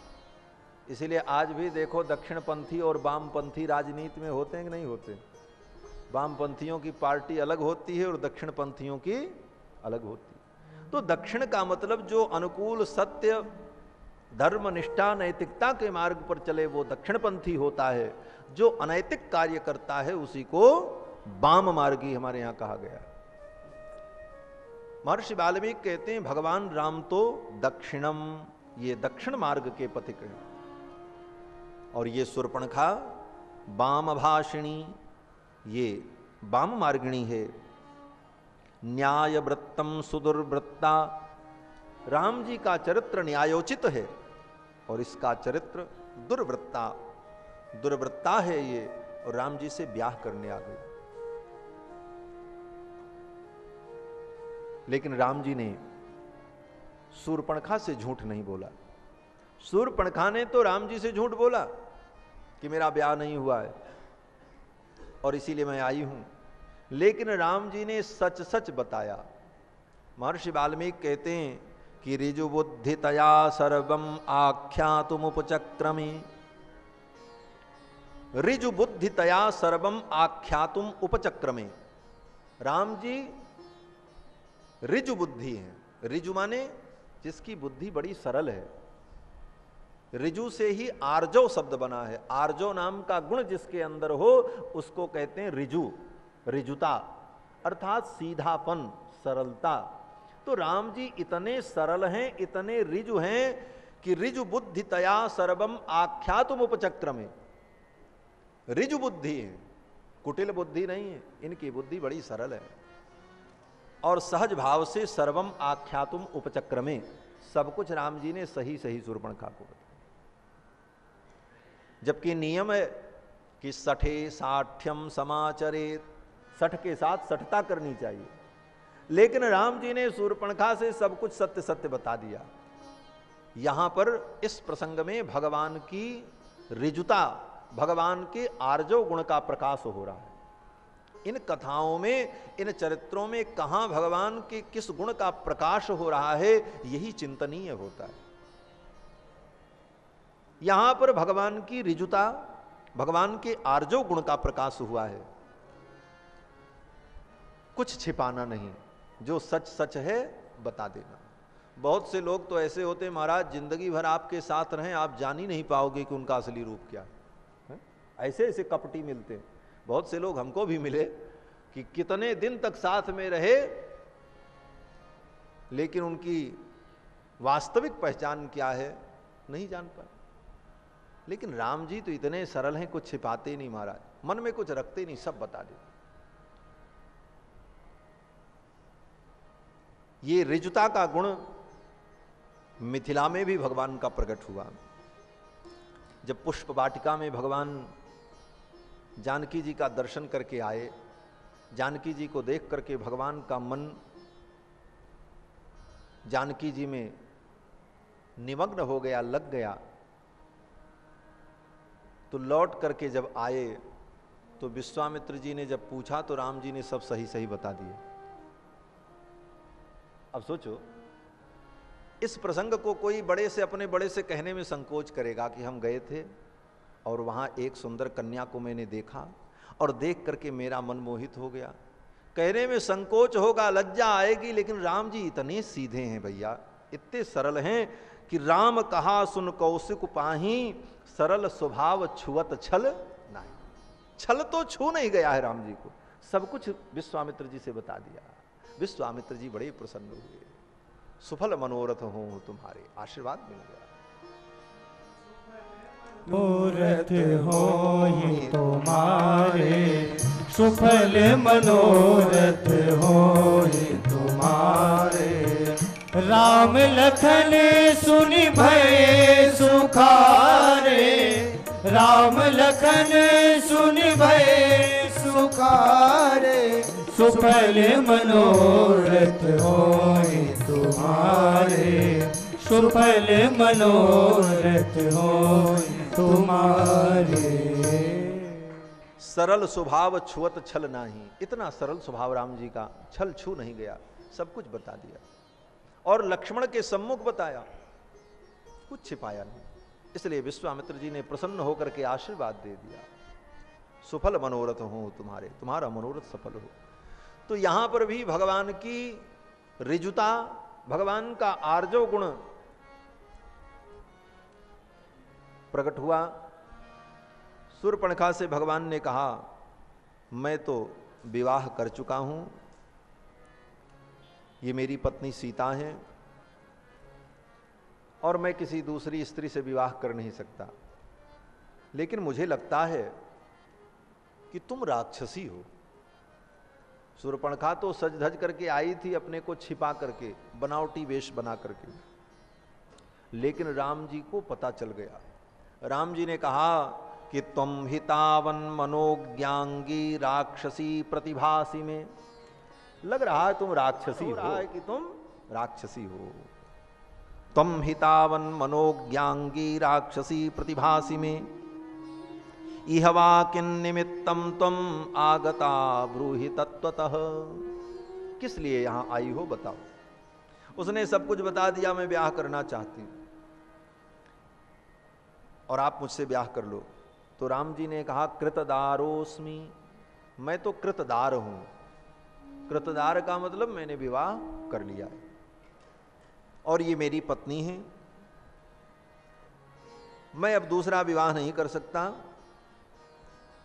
इसीलिए आज भी देखो दक्षिणपंथी और वामपंथी राजनीति में होते हैं कि नहीं होते? वामपंथियों की पार्टी अलग होती है और दक्षिणपंथियों की अलग होती है। तो दक्षिण का मतलब जो अनुकूल, सत्य, धर्म, निष्ठा, नैतिकता के मार्ग पर चले वो दक्षिणपंथी होता है। जो अनैतिक कार्य करता है उसी को वाम मार्गी हमारे यहां कहा गया। महर्षि वाल्मीकि कहते हैं भगवान राम तो दक्षिणम, ये दक्षिण मार्ग के पथिक हैं, और ये शूर्पणखा वाम भाषिणी, ये वाम मार्गिणी है। न्याय वृत्तम सुदुर्वृत्ता, राम जी का चरित्र न्यायोचित है और इसका चरित्र दुर्वृत्ता, दुर्वृत्ता है ये, और राम जी से ब्याह करने आ गई। लेकिन राम जी ने शूर्पणखा से झूठ नहीं बोला। शूर्पणखा ने तो राम जी से झूठ बोला कि मेरा ब्याह नहीं हुआ है और इसीलिए मैं आई हूं, लेकिन राम जी ने सच सच बताया। महर्षि वाल्मीकि कहते हैं कि ऋजुबुद्धितया सर्वम आख्यातुमुपचक्रमे, ऋजु बुद्धितया सर्वम आख्यातुम उपचक्रमे। राम जी ऋजु बुद्धि है। ऋजु माने जिसकी बुद्धि बड़ी सरल है। ऋजु से ही आर्जव शब्द बना है। आर्जव नाम का गुण जिसके अंदर हो उसको कहते हैं ऋजु, ऋजुता अर्थात सीधापन, सरलता। तो राम जी इतने सरल हैं, इतने ऋजु हैं कि ऋजु बुद्धितया सर्वम आख्यातुम उपचक्रमे। ऋजु बुद्धि है, कुटिल बुद्धि नहीं है, इनकी बुद्धि बड़ी सरल है और सहज भाव से सर्वम आख्यातुम उपचक्रमे, सब कुछ राम जी ने सही सही शूर्पणखा को बताया। जबकि नियम है कि सठे साठ्यम समाचरेत, सठ के साथ सठता करनी चाहिए, लेकिन राम जी ने शूर्पणखा से सब कुछ सत्य सत्य बता दिया। यहां पर इस प्रसंग में भगवान की ऋजुता, भगवान के आर्जव गुण का प्रकाश हो रहा है। इन कथाओं में, इन चरित्रों में कहां भगवान के किस गुण का प्रकाश हो रहा है, यही चिंतनीय होता है। यहां पर भगवान की ऋजुता, भगवान के आर्जव गुण का प्रकाश हुआ है। कुछ छिपाना नहीं, जो सच सच है बता देना। बहुत से लोग तो ऐसे होते हैं महाराज, जिंदगी भर आपके साथ रहें, आप जान ही नहीं पाओगे कि उनका असली रूप क्या है। ऐसे ऐसे कपटी मिलते हैं। बहुत से लोग हमको भी मिले कि कितने दिन तक साथ में रहे, लेकिन उनकी वास्तविक पहचान क्या है नहीं जान पाए। लेकिन राम जी तो इतने सरल हैं, कुछ छिपाते नहीं महाराज, मन में कुछ रखते नहीं, सब बता देते। ये ऋजुता का गुण मिथिला में भी भगवान का प्रकट हुआ। जब पुष्प वाटिका में भगवान जानकी जी का दर्शन करके आए, जानकी जी को देख करके भगवान का मन जानकी जी में निमग्न हो गया, लग गया, तो लौट करके जब आए तो विश्वामित्र जी ने जब पूछा तो राम जी ने सब सही सही बता दिए। अब सोचो, इस प्रसंग को कोई बड़े से, अपने बड़े से कहने में संकोच करेगा कि हम गए थे और वहां एक सुंदर कन्या को मैंने देखा और देख करके मेरा मन मोहित हो गया। कहने में संकोच होगा, लज्जा आएगी, लेकिन राम जी इतने सीधे हैं भैया, इतने सरल हैं कि राम कहा सुन कौशिक पाही, सरल स्वभाव छुअत छल नहीं। छल तो छू नहीं गया है राम जी को, सब कुछ विश्वामित्र जी से बता दिया। विश्वामित्र जी बड़े प्रसन्न हुए। सुफल मनोरथ हो तुम्हारे, आशीर्वाद मिल गया। मनोरथ हो तुम्हारे, सुफल मनोरथ हो तुम्हारे। राम लखन सुनि भय सुखारे, राम लखन सुनि भय सुखारे। सुफल मनोरथ होए तुम्हारे, सुफल मनोरथ होए तुम्हारे। सरल स्वभाव छुअत छल नाही, इतना सरल स्वभाव राम जी का, छल छू नहीं गया, सब कुछ बता दिया और लक्ष्मण के सम्मुख बताया, कुछ छिपाया नहीं। इसलिए विश्वामित्र जी ने प्रसन्न होकर के आशीर्वाद दे दिया, सुफल मनोरथ हो तुम्हारे, तुम्हारा मनोरथ सफल हो। तो यहां पर भी भगवान की ऋजुता, भगवान का आर्जव गुण प्रकट हुआ। शूर्पणखा से भगवान ने कहा, मैं तो विवाह कर चुका हूं, ये मेरी पत्नी सीता है और मैं किसी दूसरी स्त्री से विवाह कर नहीं सकता, लेकिन मुझे लगता है कि तुम राक्षसी हो। शूर्पणखा तो सज धज करके आई थी, अपने को छिपा करके, बनावटी वेश बना करके, लेकिन राम जी को पता चल गया। राम जी ने कहा कि तुम हितावन मनोज्ञांगी राक्षसी प्रतिभासी में, लग रहा है तुम राक्षसी हो, रहा है कि तुम राक्षसी हो। तुम हितावन मनोज्ञांगी राक्षसी प्रतिभासी में, इहवा किन्निमित्तम तुम आगता ब्रूहि तत्वतः। किस लिए यहां आई हो बताओ। उसने सब कुछ बता दिया, मैं ब्याह करना चाहती हूं और आप मुझसे ब्याह कर लो। तो राम जी ने कहा कृतदारोस्मि, मैं तो कृतदार हूं। कृतदार का मतलब मैंने विवाह कर लिया है और ये मेरी पत्नी है, मैं अब दूसरा विवाह नहीं कर सकता।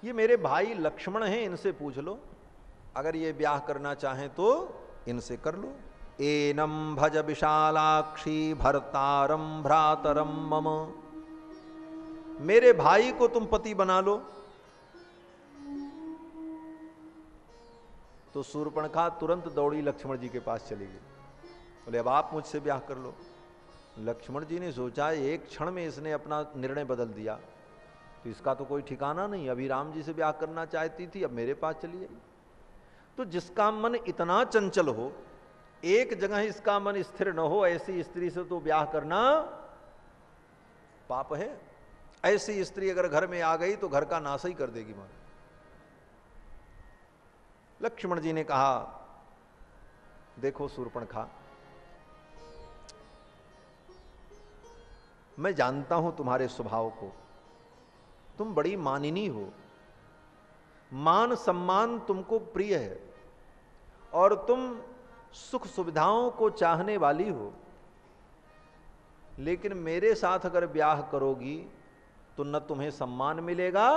ये मेरे भाई लक्ष्मण हैं, इनसे पूछ लो, अगर ये ब्याह करना चाहें तो इनसे कर लो। एनम भज विशालाक्षी भर्तारम भ्रातरम मम, मेरे भाई को तुम पति बना लो। तो शूर्पणखा तुरंत दौड़ी लक्ष्मण जी के पास चली गई, बोले अब आप मुझसे ब्याह कर लो। लक्ष्मण जी ने सोचा एक क्षण में इसने अपना निर्णय बदल दिया, तो इसका तो कोई ठिकाना नहीं, अभी राम जी से ब्याह करना चाहती थी, अब मेरे पास चली आई। तो जिसका मन इतना चंचल हो, एक जगह इसका मन स्थिर न हो, ऐसी स्त्री से तो ब्याह करना पाप है। ऐसी स्त्री अगर घर में आ गई तो घर का नाश ही कर देगी मां। लक्ष्मण जी ने कहा देखो शूर्पणखा, मैं जानता हूं तुम्हारे स्वभाव को, तुम बड़ी मानिनी हो, मान सम्मान तुमको प्रिय है और तुम सुख सुविधाओं को चाहने वाली हो, लेकिन मेरे साथ अगर ब्याह करोगी तो न तुम्हें सम्मान मिलेगा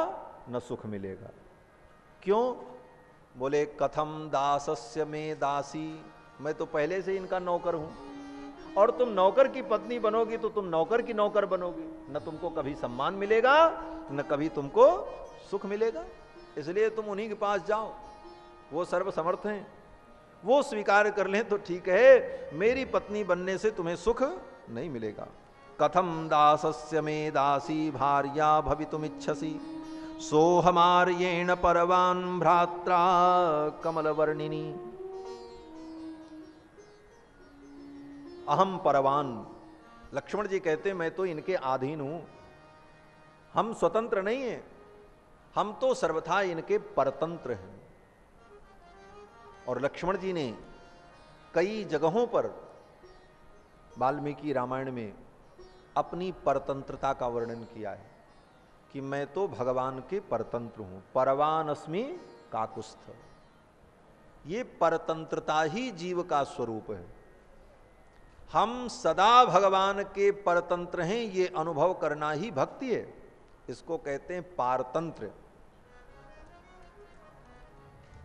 न सुख मिलेगा। क्यों? बोले कथम दासस्य में दासी, मैं तो पहले से इनका नौकर हूं और तुम नौकर की पत्नी बनोगी तो तुम नौकर की नौकर बनोगी, न तुमको कभी सम्मान मिलेगा न कभी तुमको सुख मिलेगा। इसलिए तुम उन्हीं के पास जाओ, वो सर्वसमर्थ हैं, वो स्वीकार कर लें तो ठीक है, मेरी पत्नी बनने से तुम्हें सुख नहीं मिलेगा। कथम दासस्य में दासी भार्या भवितुमिच्छसि, सोहमार्येण परवान भ्रात्रा कमलवर्णिनी। अहम परवान, लक्ष्मण जी कहते मैं तो इनके अधीन हूं, हम स्वतंत्र नहीं हैं, हम तो सर्वथा इनके परतंत्र हैं। और लक्ष्मण जी ने कई जगहों पर वाल्मीकि रामायण में अपनी परतंत्रता का वर्णन किया है कि मैं तो भगवान के परतंत्र हूं, परवान अस्मि काकुस्थ। ये परतंत्रता ही जीव का स्वरूप है। हम सदा भगवान के परतंत्र हैं, ये अनुभव करना ही भक्ति है। इसको कहते हैं पारतंत्र।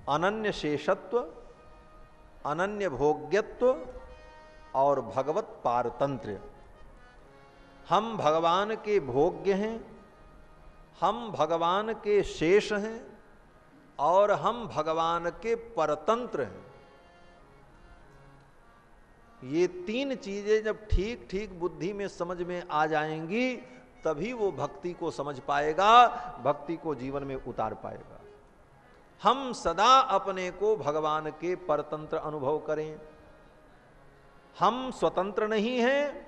अनन्य शेषत्व, अनन्य भोग्यत्व और भगवत पारतंत्र। हम भगवान के भोग्य हैं, हम भगवान के शेष हैं और हम भगवान के परतंत्र हैं। ये तीन चीजें जब ठीक ठीक बुद्धि में समझ में आ जाएंगी तभी वो भक्ति को समझ पाएगा, भक्ति को जीवन में उतार पाएगा। हम सदा अपने को भगवान के परतंत्र अनुभव करें। हम स्वतंत्र नहीं हैं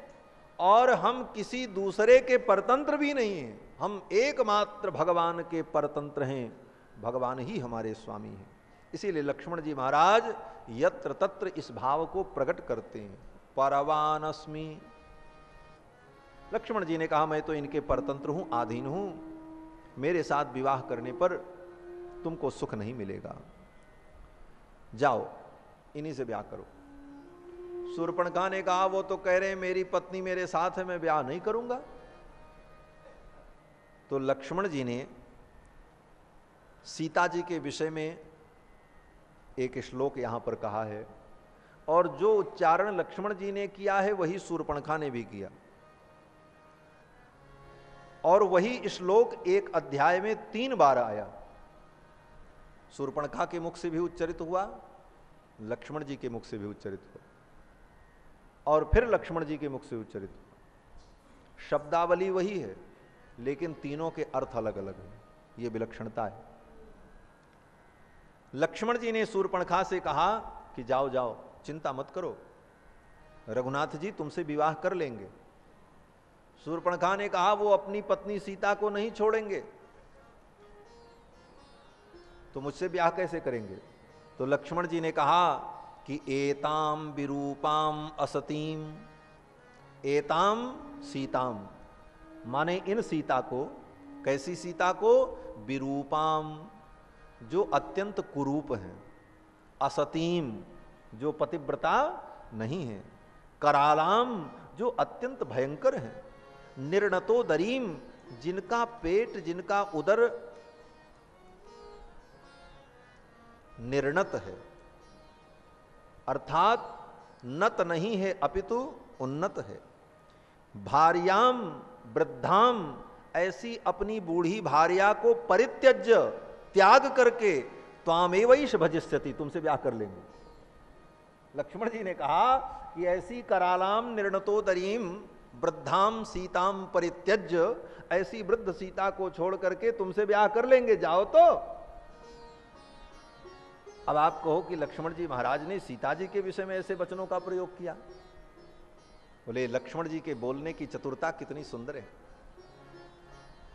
और हम किसी दूसरे के परतंत्र भी नहीं हैं, हम एकमात्र भगवान के परतंत्र हैं, भगवान ही हमारे स्वामी हैं। इसीलिए लक्ष्मण जी महाराज यत्र तत्र इस भाव को प्रकट करते हैं, परवान अस्मि। लक्ष्मण जी ने कहा मैं तो इनके परतंत्र हूं, आधीन हूं, मेरे साथ विवाह करने पर तुमको सुख नहीं मिलेगा, जाओ इन्हीं से ब्याह करो। शूर्पणखा ने कहा वो तो कह रहे हैं मेरी पत्नी मेरे साथ है, मैं ब्याह नहीं करूंगा। तो लक्ष्मण जी ने सीता जी के विषय में एक श्लोक यहां पर कहा है और जो उच्चारण लक्ष्मण जी ने किया है वही शूर्पणखा ने भी किया और वही श्लोक एक अध्याय में 3 बार आया। शूर्पणखा के मुख से भी उच्चरित हुआ, लक्ष्मण जी के मुख से भी उच्चरित हुआ और फिर लक्ष्मण जी के मुख से उच्चरित हुआ। शब्दावली वही है लेकिन तीनों के अर्थ अलग अलग हैं, ये विलक्षणता है। लक्ष्मण जी ने शूर्पणखा से कहा कि जाओ जाओ चिंता मत करो, रघुनाथ जी तुमसे विवाह कर लेंगे। शूर्पणखा ने कहा वो अपनी पत्नी सीता को नहीं छोड़ेंगे तो मुझसे ब्याह कैसे करेंगे। तो लक्ष्मण जी ने कहा कि एताम विरूपाम असतीम एताम सीताम, माने इन सीता को कैसी सीता को? विरूपाम, जो अत्यंत कुरूप है, असतीम, जो पतिव्रता नहीं है, करालाम, जो अत्यंत भयंकर है, निर्णतोदरीम, जिनका पेट, जिनका उदर निर्णत है, अर्थात नत नहीं है अपितु उन्नत है, भार्याम वृद्धाम, ऐसी अपनी बूढ़ी भार्या को परित्यज्य, त्याग करके, त्वामेवैष भजिष्यति, तुमसे ब्याह कर लेंगे। लक्ष्मण जी ने कहा कि ऐसी करालाम निर्णतोदरीम वृद्धाम सीताम परित्यज्य, ऐसी वृद्ध सीता को छोड़ करके तुमसे ब्याह कर लेंगे, जाओ तो। अब आप कहो कि लक्ष्मण जी महाराज ने सीता जी के विषय में ऐसे वचनों का प्रयोग किया। बोले लक्ष्मण जी के बोलने की चतुरता कितनी सुंदर है।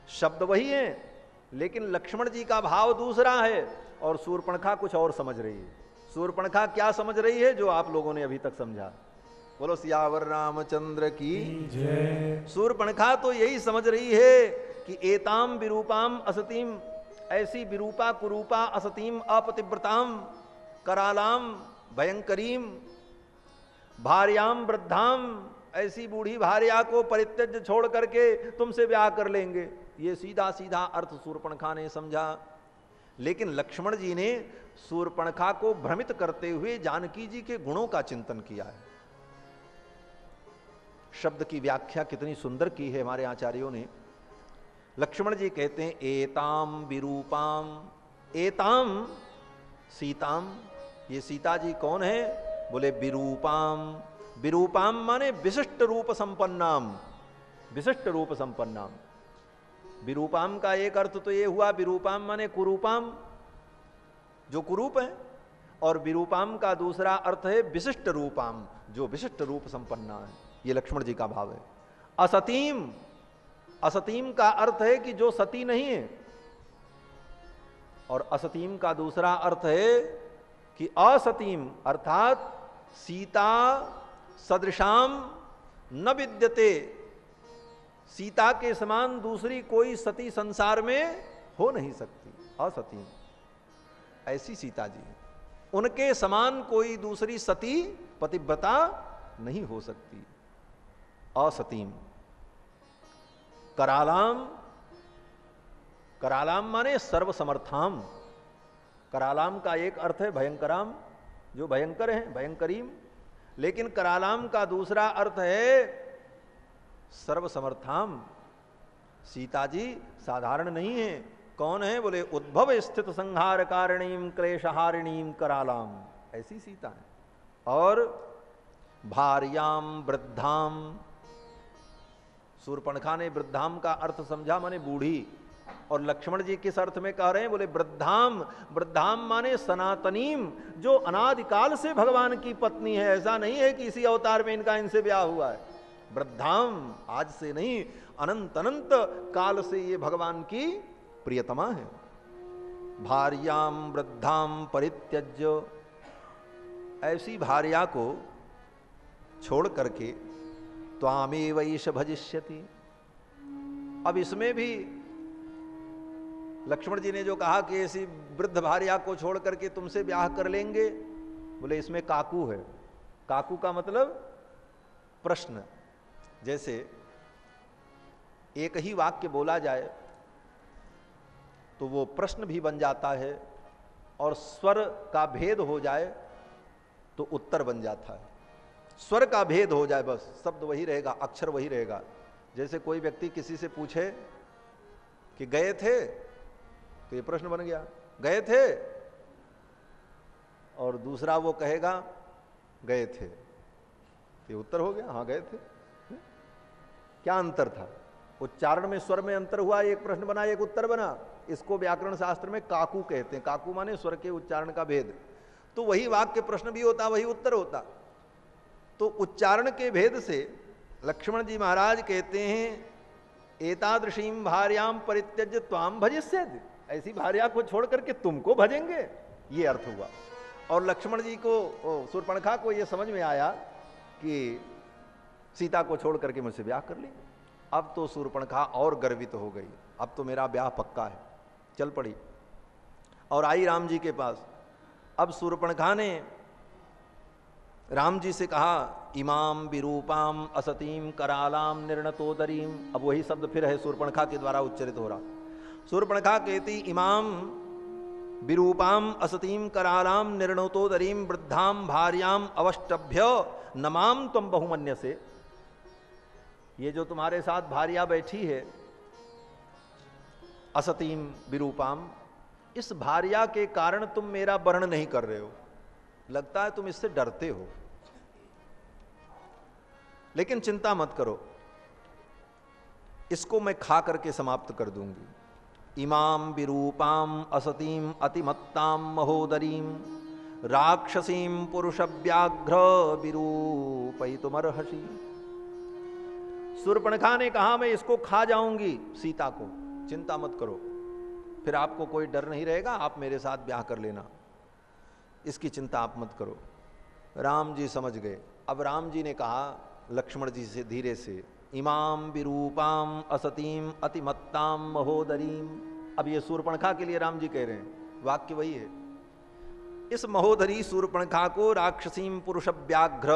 शब्द वही है लेकिन लक्ष्मण जी का भाव दूसरा है और शूर्पणखा कुछ और समझ रही है। शूर्पणखा क्या समझ रही है जो आप लोगों ने अभी तक समझा? बोलो सियावर रामचंद्र की जय। शूर्पणखा तो यही समझ रही है कि एताम विरूपाम असतीम, ऐसी विरूपा कुरूपा असतीम अपतिव्रताम करालाम भयंकरीम भार्याम वृद्धाम, ऐसी बूढ़ी भार्या को परित्यज्य छोड़ करके तुमसे ब्याह कर लेंगे। ये सीधा सीधा अर्थ शूर्पणखा ने समझा। लेकिन लक्ष्मण जी ने शूर्पणखा को भ्रमित करते हुए जानकी जी के गुणों का चिंतन किया है। शब्द की व्याख्या कितनी सुंदर की है हमारे आचार्यों ने। लक्ष्मण जी कहते हैं एताम विरूपाम, एताम सीताम, ये सीता जी कौन है? बोले विरूपाम, विरूपाम माने विशिष्ट रूप संपन्नाम, विशिष्ट रूप संपन्नाम। विरूपाम का एक अर्थ तो ये हुआ, विरूपाम माने कुरूपाम, जो कुरूप है, और विरूपाम का दूसरा अर्थ है विशिष्ट रूपाम, जो विशिष्ट रूप संपन्ना है। ये लक्ष्मण जी का भाव है। असतीम, असतीम का अर्थ है कि जो सती नहीं है, और असतीम का दूसरा अर्थ है कि असतीम, अर्थात सीता सदृशाम न विद्यते, सीता के समान दूसरी कोई सती संसार में हो नहीं सकती। असतीम, ऐसी सीता जी है, उनके समान कोई दूसरी सती पतिव्रता नहीं हो सकती। असतीम। करालाम, करालाम माने सर्वसमर्थाम, करालाम का एक अर्थ है भयंकराम, जो भयंकर है, भयंकरीम, लेकिन करालाम का दूसरा अर्थ है सर्वसमर्थाम। सीता जी साधारण नहीं है। कौन है? बोले उद्भव स्थित संहार कारणीम क्लेशहारिणीम करालाम, ऐसी सीता है। और भार्याम वृद्धाम, शूर्पणखा ने वृद्धाम का अर्थ समझा माने बूढ़ी, और लक्ष्मण जी किस अर्थ में कह रहे हैं? बोले वृद्धाम, वृद्धाम माने सनातनीम, जो अनादिकाल से भगवान की पत्नी है। ऐसा नहीं है कि इसी अवतार में इनका इनसे ब्याह हुआ है। वृद्धाम आज से नहीं, अनंत अनंत काल से ये भगवान की प्रियतमा है। भार्याम वृद्धाम परित्यज्य, ऐसी भार्या को छोड़ करके त्वामेवैष भजिष्यति। अब इसमें भी लक्ष्मण जी ने जो कहा कि ऐसी वृद्ध भार्या को छोड़ करके तुमसे ब्याह कर लेंगे, बोले इसमें काकू है। काकू का मतलब प्रश्न। जैसे एक ही वाक्य बोला जाए तो वो प्रश्न भी बन जाता है, और स्वर का भेद हो जाए तो उत्तर बन जाता है। स्वर का भेद हो जाए, बस शब्द वही रहेगा, अक्षर वही रहेगा। जैसे कोई व्यक्ति किसी से पूछे कि गए थे, तो ये प्रश्न बन गया, गए थे, और दूसरा वो कहेगा गए थे, तो ये उत्तर हो गया, हाँ गए थे। क्या अंतर था? उच्चारण में, स्वर में अंतर हुआ, एक प्रश्न बना, एक उत्तर बना। इसको व्याकरण शास्त्र में काकू कहते हैं। काकू माने स्वर के उच्चारण का भेद। तो वही वाक्य प्रश्न भी होता, वही उत्तर होता। तो उच्चारण के भेद से लक्ष्मण जी महाराज कहते हैं एतादृशीम भार्याम परित्यज्य त्वाम भजिष्यति, ऐसी भार्या को छोड़ करके तुमको भजेंगे, ये अर्थ हुआ। और लक्ष्मण जी को, शूर्पणखा को यह समझ में आया कि सीता को छोड़ करके मुझसे ब्याह कर लेंगे। अब तो शूर्पणखा और गर्वित हो गई। अब तो मेरा ब्याह पक्का है। चल पड़ी और आई राम जी के पास। अब शूर्पणखा ने राम जी से कहा, इमाम विरूपाम असतीम करालाम निर्णतोदरीम। अब वही शब्द फिर है शूर्पणखा के द्वारा उच्चरित हो रहा। शूर्पणखा कहती, इमाम विरूपाम असतीम करालाम निर्णतोदरीम वृद्धाम भार्याम अवष्टभ्य नमाम तुम बहुमन्य से। ये जो तुम्हारे साथ भार्या बैठी है असतीम विरूपाम, इस भार्या के कारण तुम मेरा वर्ण नहीं कर रहे हो, लगता है तुम इससे डरते हो, लेकिन चिंता मत करो, इसको मैं खा करके समाप्त कर दूंगी। इमाम विरूपाम असतीम अतिमत्ताम महोदरीम राक्षसीम पुरुष व्याघ्र विरूपयितुमर्हसि। शूर्पणखा ने कहा, मैं इसको खा जाऊंगी सीता को, चिंता मत करो, फिर आपको कोई डर नहीं रहेगा, आप मेरे साथ ब्याह कर लेना, इसकी चिंता आप मत करो। राम जी समझ गए। अब राम जी ने कहा लक्ष्मण जी से धीरे से, इमाम विरूपाम असतीम अतिमत्ताम महोदरीम। अब ये शूर्पणखा के लिए राम जी कह रहे हैं, वाक्य वही है। इस महोदरी शूर्पणखा को राक्षसीम पुरुष व्याघ्र,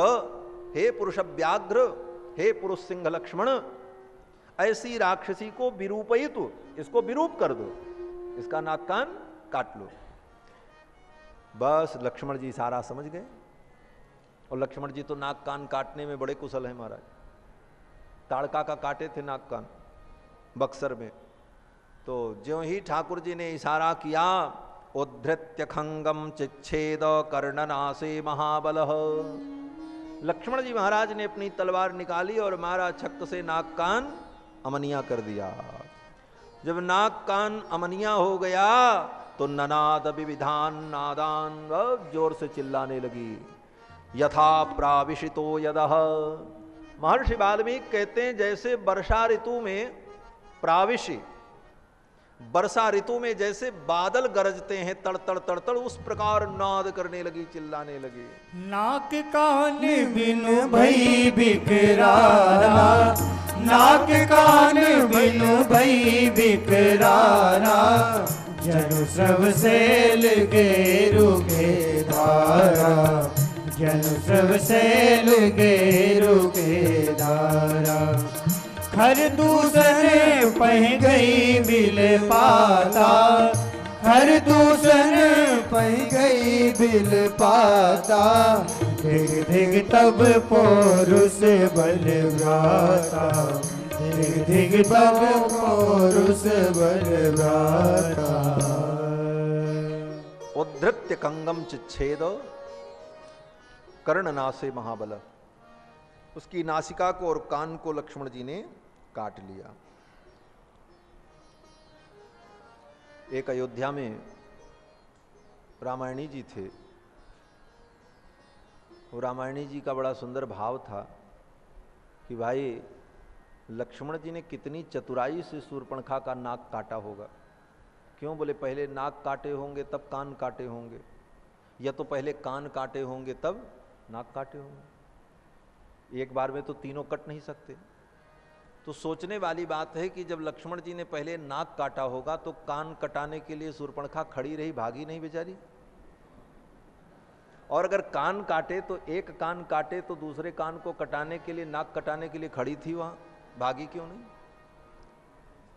हे पुरुष व्याघ्र, हे पुरुष सिंह लक्ष्मण, ऐसी राक्षसी को विरूपयितु, इसको विरूप कर दो, इसका नाक कान काट लो। बस लक्ष्मण जी सारा समझ गए। और लक्ष्मण जी तो नाक कान काटने में बड़े कुशल हैं महाराज। ताड़का का काटे थे नाक कान बक्सर में। तो ज्यों ही ठाकुर जी ने इशारा किया, उद्धृत्य खंगम चिच्छेद कर्णनासे महाबलः, लक्ष्मण जी महाराज ने अपनी तलवार निकाली और मारा, छक्क से नाक कान अमनिया कर दिया। जब नाक कान अमनिया हो गया तो ननाद विविधान नादान, जोर से चिल्लाने लगी। यथा प्राविशितो यदः, महर्षि वाल्मीकि कहते हैं जैसे वर्षा ऋतु में प्राविशी, वर्षा ऋतु में जैसे बादल गरजते हैं तड़ तड़ तड़ तड़, उस प्रकार नाद करने लगी, चिल्लाने लगी। नाक कान बिनु भई बिकराना, नाक कान बिनु भई बिकराना, जनु सब सेल गेरु के धारा, जनु सब सेल गेरु के धारा। खर दूसरे पह गई बिल पाता, हर दूसर पह गई बिल पाता, धिग धिग तब पौरुष बल गाता, धिग धिग तब पौरुष बल गाता। उद्धृत्य कंगम चिच्छेद कर्णनासे महाबल, उसकी नासिका को और कान को लक्ष्मण जी ने काट लिया। एक अयोध्या में रामायणी जी थे। वो रामायणी जी का बड़ा सुंदर भाव था कि भाई लक्ष्मण जी ने कितनी चतुराई से शूर्पणखा का नाक काटा होगा। क्यों? बोले पहले नाक काटे होंगे तब कान काटे होंगे, या तो पहले कान काटे होंगे तब नाक काटे होंगे। एक बार में तो तीनों कट नहीं सकते। तो सोचने वाली बात है कि जब लक्ष्मण जी ने पहले नाक काटा होगा तो कान कटाने के लिए शूर्पणखा खड़ी रही, भागी नहीं बेचारी। और अगर कान काटे तो एक कान काटे तो दूसरे कान को कटाने के लिए, नाक कटाने के लिए खड़ी थी वहां, भागी क्यों नहीं?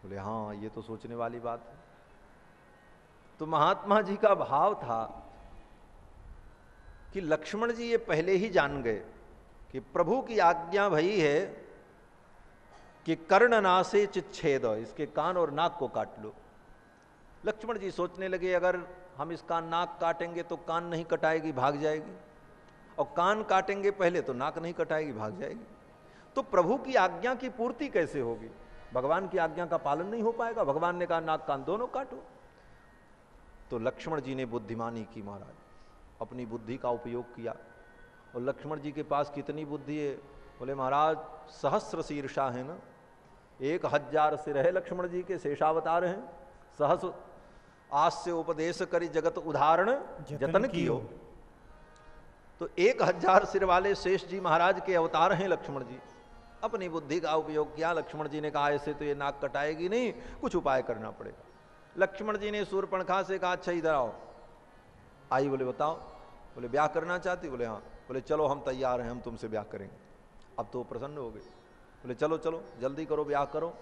बोले हाँ, ये तो सोचने वाली बात है। तो महात्मा जी का भाव था कि लक्ष्मण जी ये पहले ही जान गए कि प्रभु की आज्ञा भई है कि कर्णनासे चिच्छेद, इसके कान और नाक को काट लो। लक्ष्मण जी सोचने लगे अगर हम इसका नाक काटेंगे तो कान नहीं कटाएगी, भाग जाएगी, और कान काटेंगे पहले तो नाक नहीं कटाएगी, भाग जाएगी। तो प्रभु की आज्ञा की पूर्ति कैसे होगी? भगवान की आज्ञा का पालन नहीं हो पाएगा। भगवान ने कहा नाक कान दोनों काटो। तो लक्ष्मण जी ने बुद्धिमानी की महाराज, अपनी बुद्धि का उपयोग किया। और लक्ष्मण जी के पास कितनी बुद्धि है? बोले महाराज सहस्र शीर्षा है ना, 1000 सिर है लक्ष्मण जी के, शेषावतार हैं। सहस्र आस्य उपदेश करी जगत उदाहरण जतन कियो। तो 1000 सिर वाले शेष जी महाराज के अवतार हैं लक्ष्मण जी। अपनी बुद्धि का उपयोग किया। लक्ष्मण जी ने कहा ऐसे तो ये नाक कटाएगी नहीं, कुछ उपाय करना पड़ेगा। लक्ष्मण जी ने शूर्पणखा से कहा अच्छा इधर आओ। आई, बोले बताओ। बोले ब्याह करना चाहती? बोले हाँ। बोले चलो हम तैयार हैं, हम तुमसे ब्याह करेंगे। अब तो प्रसन्न हो गए। बोले चलो चलो जल्दी करो, ब्याह करो।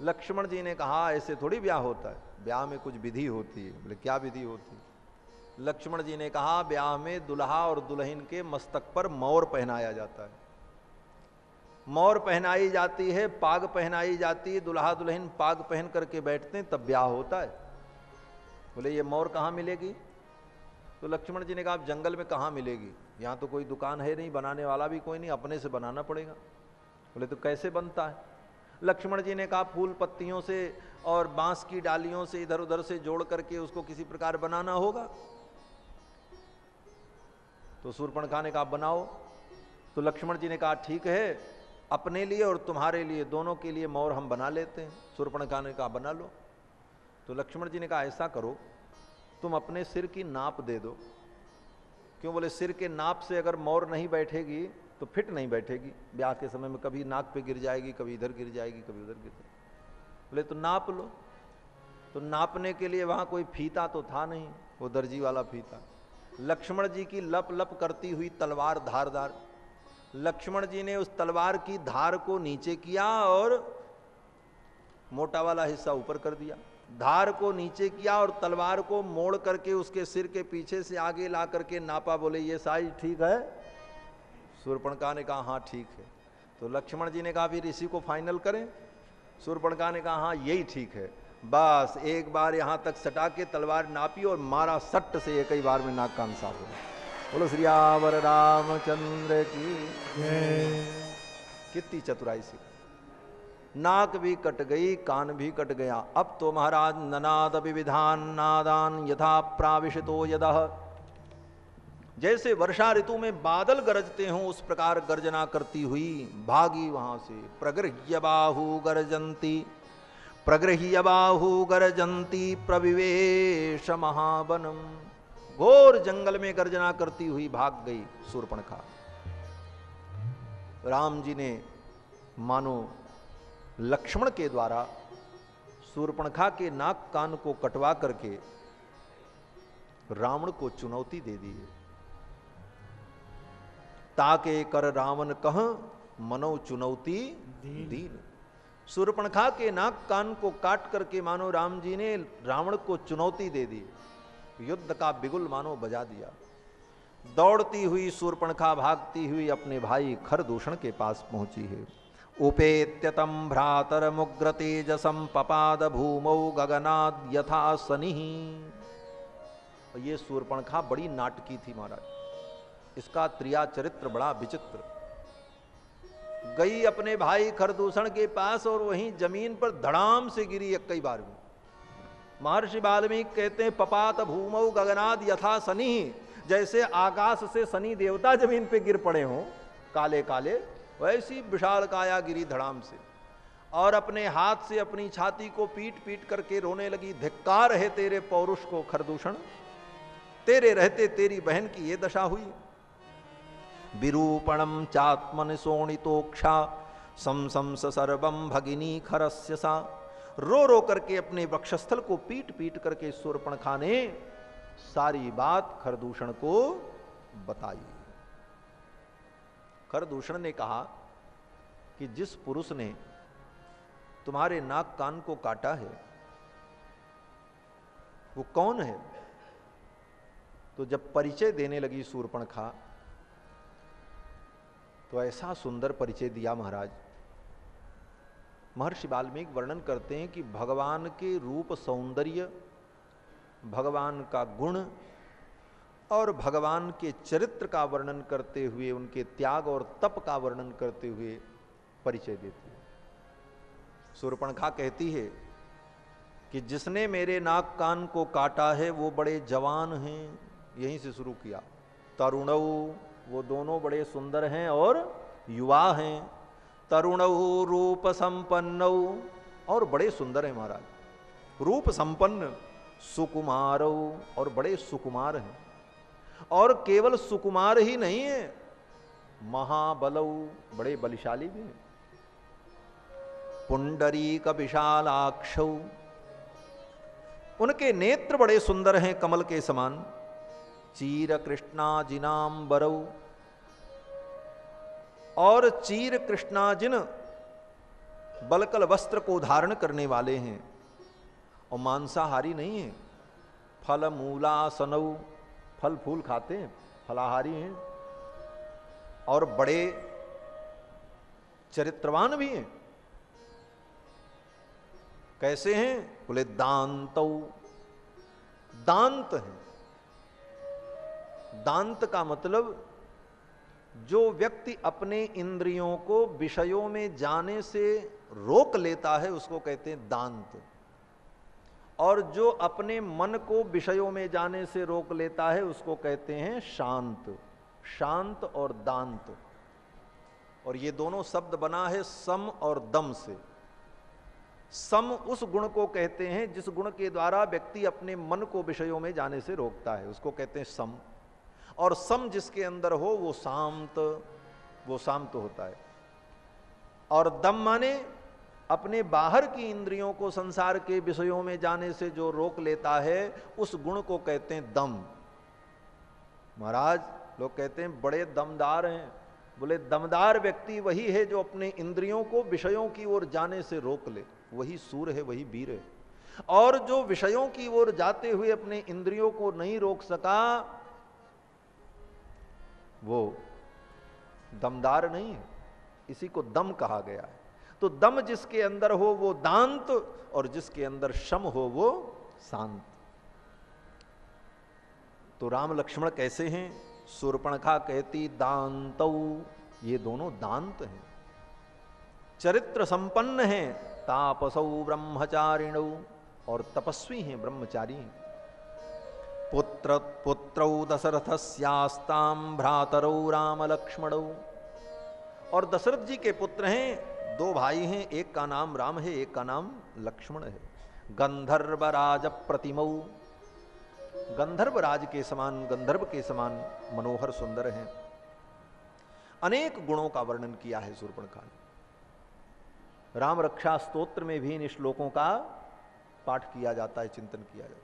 लक्ष्मण जी ने कहा ऐसे थोड़ी ब्याह होता है, ब्याह में कुछ विधि होती है। बोले क्या विधि होती है? लक्ष्मण जी ने कहा ब्याह में दुल्हा और दुल्हन के मस्तक पर मोर पहनाया जाता है, मोर पहनाई जाती है, पाग पहनाई जाती है, दुल्हा दुल्हन पाग पहन करके बैठते हैं, तब ब्याह होता है। बोले ये मोर कहाँ मिलेगी? तो लक्ष्मण जी ने कहा जंगल में कहाँ मिलेगी, यहाँ तो कोई दुकान है नहीं, बनाने वाला भी कोई नहीं, अपने से बनाना पड़ेगा। बोले तो कैसे बनता है? लक्ष्मण जी ने कहा फूल पत्तियों से और बांस की डालियों से इधर उधर से जोड़ करके उसको किसी प्रकार बनाना होगा। तो शूर्पणखा ने कहा बनाओ। तो लक्ष्मण जी ने कहा ठीक है, अपने लिए और तुम्हारे लिए दोनों के लिए मोर हम बना लेते हैं। शूर्पणखा ने कहा बना लो। तो लक्ष्मण जी ने कहा ऐसा करो तुम अपने सिर की नाप दे दो। क्यों? बोले सिर के नाप से अगर मोर नहीं बैठेगी तो फिट नहीं बैठेगी, ब्याह के समय में कभी नाक पे गिर जाएगी, कभी इधर गिर जाएगी, कभी उधर गिर जाएगी। बोले तो नाप लो। तो नापने के लिए वहां कोई फीता तो था नहीं, वो दर्जी वाला फीता। लक्ष्मण जी की लप लप करती हुई तलवार धारदार, लक्ष्मण जी ने उस तलवार की धार को नीचे किया और मोटा वाला हिस्सा ऊपर कर दिया, धार को नीचे किया और तलवार को मोड़ करके उसके सिर के पीछे से आगे ला करके नापा। बोले ये साइज ठीक है? शूर्पणखा ने कहा हाँ ठीक है। तो लक्ष्मण जी ने कहा फिर इसी को फाइनल करें। शूर्पणखा ने कहा हाँ यही ठीक है। बस एक बार यहां तक सटा के तलवार नापी और मारा, सट्ट से एक ही बार में नाक कान साफ हो गया। बोलो श्री यावर रामचंद्र की जय। कितनी चतुराई से नाक भी कट गई, कान भी कट गया। अब तो महाराज ननाद विविधान नादान यथा प्राविशितो यदः, जैसे वर्षा ऋतु में बादल गरजते हों उस प्रकार गर्जना करती हुई भागी वहां से। प्रगृह्य बाहु गर्जंती, प्रगृह्य बाहु गर्जंती प्रविवेश महावनम, घोर जंगल में गर्जना करती हुई भाग गई शूर्पणखा। राम जी ने मानो लक्ष्मण के द्वारा शूर्पणखा के नाक कान को कटवा करके रावण को चुनौती दे दी है। ताके कर रावण कह मनो चुनौती दीन। शूर्पणखा के नाक कान को काट करके मानो राम जी ने रावण को चुनौती दे दी, युद्ध का बिगुल मानो बजा दिया। दौड़ती हुई शूर्पणखा भागती हुई अपने भाई खरदूषण के पास पहुंची है। उपेत्यतम भ्रातर मुग्र तेजसम पपाद भूमौ गगनाद यथा सनिः। ये शूर्पणखा बड़ी नाटकी थी महाराज, इसका त्रिया चरित्र बड़ा विचित्र। गई अपने भाई खरदूषण के पास और वहीं जमीन पर धड़ाम से गिरी एक कई बार में। महर्षि वाल्मीकि कहते हैं पपात भूमौ गगनाद यथा सनिः, जैसे आकाश से शनि देवता जमीन पे गिर पड़े हों काले काले, वैसी विशाल काया गिरी धड़ाम से। और अपने हाथ से अपनी छाती को पीट पीट करके रोने लगी, धिक्कार है तेरे पौरुष को खरदूषण, तेरे रहते तेरी बहन की ये दशा हुई। विरूपणम चात्मन सोणितोक्षा समसंस सर्वम भगिनी खरस्य सा। रो रो करके अपने वक्षस्थल को पीट पीट करके शूर्पणखा ने सारी बात खरदूषण को बताई। खरदूषण ने कहा कि जिस पुरुष ने तुम्हारे नाक कान को काटा है वो कौन है? तो जब परिचय देने लगी शूर्पणखा तो ऐसा सुंदर परिचय दिया महाराज। महर्षि वाल्मीकि वर्णन करते हैं कि भगवान के रूप सौंदर्य, भगवान का गुण और भगवान के चरित्र का वर्णन करते हुए, उनके त्याग और तप का वर्णन करते हुए परिचय देती है। शूर्पणखा कहती है कि जिसने मेरे नाक कान को काटा है वो बड़े जवान हैं, यहीं से शुरू किया। तरुणऊ, वो दोनों बड़े सुंदर हैं और युवा हैं। तरुणऊ रूप संपन्नऊ, और बड़े सुंदर हैं महाराज। रूप संपन्न, सुकुमारऊ, और बड़े सुकुमार हैं। और केवल सुकुमार ही नहीं है, महाबलऊ, बड़े बलशाली भी हैं। पुंडरीक विशालाक्षौ, उनके नेत्र बड़े सुंदर हैं कमल के समान। चीर कृष्णाजिनांबरौ, और चीर कृष्णाजिन बलकल वस्त्र को धारण करने वाले हैं, और मांसाहारी नहीं है। फल मूलासनौ, फल फूल खाते हैं, फलाहारी हैं, और बड़े चरित्रवान भी हैं। कैसे हैं? बोले दांतौ, दांत हैं। दांत का मतलब जो व्यक्ति अपने इंद्रियों को विषयों में जाने से रोक लेता है उसको कहते हैं दांत, और जो अपने मन को विषयों में जाने से रोक लेता है उसको कहते हैं शांत। शांत और दांत, और ये दोनों शब्द बना है सम और दम से। सम उस गुण को कहते हैं जिस गुण के द्वारा व्यक्ति अपने मन को विषयों में जाने से रोकता है, उसको कहते हैं सम। और सम जिसके अंदर हो वो शांत होता है। और दम माने अपने बाहर की इंद्रियों को संसार के विषयों में जाने से जो रोक लेता है उस गुण को कहते हैं दम। महाराज लोग कहते हैं बड़े दमदार हैं। बोले दमदार व्यक्ति वही है जो अपने इंद्रियों को विषयों की ओर जाने से रोक ले, वही सूर है, वही वीर है। और जो विषयों की ओर जाते हुए अपने इंद्रियों को नहीं रोक सका वो दमदार नहीं है, इसी को दम कहा गया है। तो दम जिसके अंदर हो वो दांत, और जिसके अंदर शम हो वो शांत। तो राम लक्ष्मण कैसे हैं? शूर्पणखा कहती दांतौ, ये दोनों दांत हैं। चरित्र संपन्न हैं, तापसौ ब्रह्मचारिणौ, और तपस्वी हैं, ब्रह्मचारी हैं। पुत्रौ दशरथस्यास्तां भ्रातरौ राम लक्ष्मणौ, और दशरथ जी के पुत्र हैं, दो भाई हैं, एक का नाम राम है, एक का नाम लक्ष्मण है। गंधर्वराज प्रतिमौ, गंधर्वराज के समान, गंधर्व के समान मनोहर सुंदर हैं। अनेक गुणों का वर्णन किया है शूर्पणखा ने। राम रक्षा स्तोत्र में भी इन श्लोकों का पाठ किया जाता है, चिंतन किया जाता है।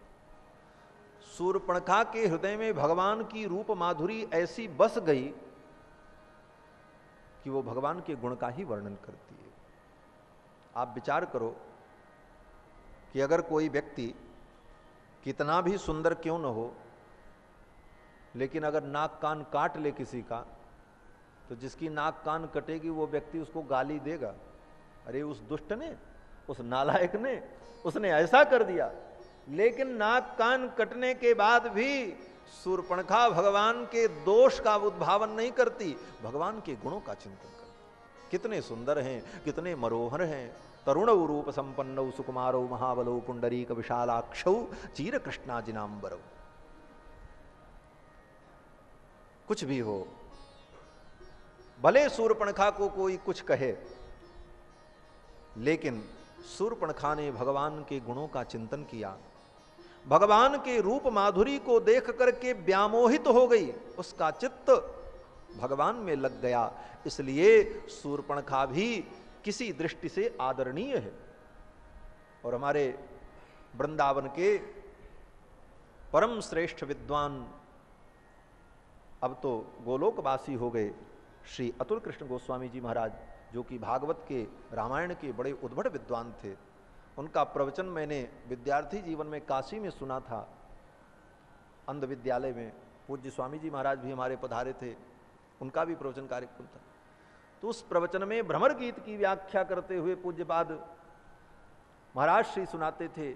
शूर्पणखा के हृदय में भगवान की रूप माधुरी ऐसी बस गई कि वो भगवान के गुण का ही वर्णन करती है। आप विचार करो कि अगर कोई व्यक्ति कितना भी सुंदर क्यों न हो, लेकिन अगर नाक कान काट ले किसी का, तो जिसकी नाक कान कटेगी वो व्यक्ति उसको गाली देगा, अरे उस दुष्ट ने, उस नालायक ने, उसने ऐसा कर दिया। लेकिन नाक कान कटने के बाद भी शूर्पणखा भगवान के दोष का उद्भावन नहीं करती, भगवान के गुणों का चिंतन करती। कितने सुंदर हैं, कितने मनोहर हैं। तरुण रूप संपन्नौ सुकुमारौ महाबलौ पुंडरीक विशालाक्षौ चीर कृष्णाजिनांबरौ। कुछ भी हो, भले शूर्पणखा को कोई कुछ कहे, लेकिन शूर्पणखा ने भगवान के गुणों का चिंतन किया, भगवान के रूप माधुरी को देख करके व्यामोहित हो गई, उसका चित्त भगवान में लग गया। इसलिए शूर्पणखा भी किसी दृष्टि से आदरणीय है। और हमारे वृंदावन के परम श्रेष्ठ विद्वान, अब तो गोलोकवासी हो गए, श्री अतुल कृष्ण गोस्वामी जी महाराज, जो कि भागवत के, रामायण के बड़े उद्भट विद्वान थे। उनका प्रवचन मैंने विद्यार्थी जीवन में काशी में सुना था, अंध विद्यालय में। पूज्य स्वामी जी महाराज भी हमारे पधारे थे, उनका भी प्रवचन कार्यक्रम था। तो उस प्रवचन में भ्रमर गीत की व्याख्या करते हुए पूज्यपाद महाराज श्री सुनाते थे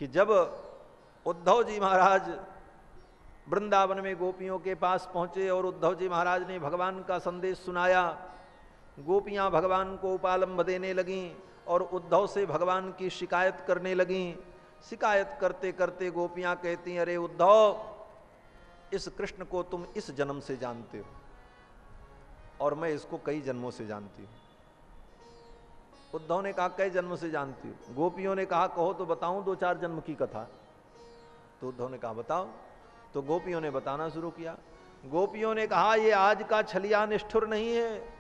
कि जब उद्धव जी महाराज वृंदावन में गोपियों के पास पहुंचे और उद्धव जी महाराज ने भगवान का संदेश सुनाया, गोपियां भगवान को उपालंब देने लगीं और उद्धव से भगवान की शिकायत करने लगीं। शिकायत करते करते गोपियां कहती, अरे उद्धव, इस कृष्ण को तुम इस जन्म से जानते हो और मैं इसको कई जन्मों से जानती हूं। उद्धव ने कहा, कई जन्मों से जानती हूं? गोपियों ने कहा, कहो तो बताऊं 2-4 जन्म की कथा। तो उद्धव ने कहा, बताओ। तो गोपियों ने बताना शुरू किया। गोपियों ने कहा, ये आज का छलिया निष्ठुर नहीं है,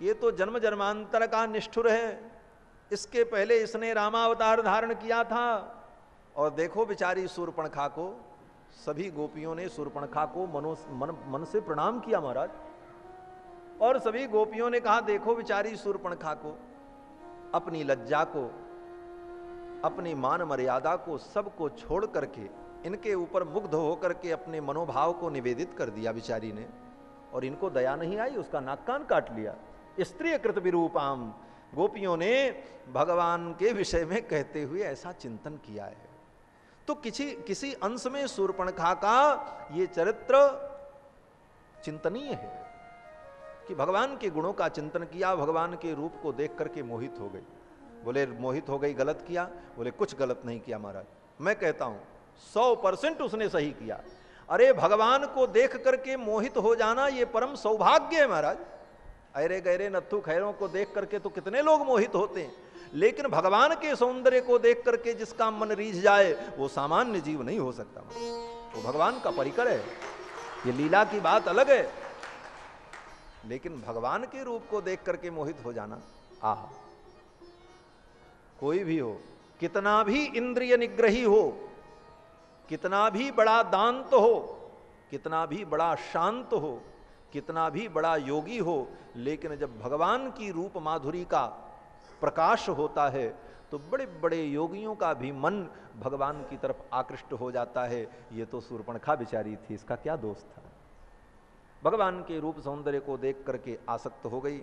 ये तो जन्म जन्मांतर का निष्ठुर है, इसके पहले इसने रामावतार धारण किया था। और देखो बेचारी शूर्पणखा को, सभी गोपियों ने शूर्पणखा को मन से प्रणाम किया महाराज। और सभी गोपियों ने कहा देखो बेचारी शूर्पणखा को, अपनी लज्जा को, अपनी मान मर्यादा को, सबको छोड़ करके इनके ऊपर मुग्ध होकर के अपने मनोभाव को निवेदित कर दिया बेचारी ने। और इनको दया नहीं आई, उसका नाक कान काट लिया। स्त्री कृत विरूपाम, गोपियों ने भगवान के विषय में कहते हुए ऐसा चिंतन किया है। तो किसी अंश में शूर्पणखा का ये चरित्र चिंतनीय है कि भगवान के गुणों का चिंतन किया, भगवान के रूप को देख करके मोहित हो गई। बोले मोहित हो गई, गलत किया? बोले कुछ गलत नहीं किया महाराज, मैं कहता हूं 100% उसने सही किया। अरे भगवान को देख करके मोहित हो जाना ये परम सौभाग्य है महाराज। अरे गहरे नत्थु खैरों को देख करके तो कितने लोग मोहित होते हैं, लेकिन भगवान के सौंदर्य को देख करके जिसका मन रीझ जाए वो सामान्य जीव नहीं हो सकता। वो भगवान का परिकर है, ये लीला की बात अलग है, लेकिन भगवान के रूप को देख करके मोहित हो जाना, आह, कोई भी हो, कितना भी इंद्रिय निग्रही हो, कितना भी बड़ा दांत हो, कितना भी बड़ा शांत हो, कितना भी बड़ा योगी हो, लेकिन जब भगवान की रूप माधुरी का प्रकाश होता है तो बड़े बड़े योगियों का भी मन भगवान की तरफ आकृष्ट हो जाता है। ये तो शूर्पणखा बेचारी थी, इसका क्या दोष था? भगवान के रूप सौंदर्य को देख करके आसक्त हो गई।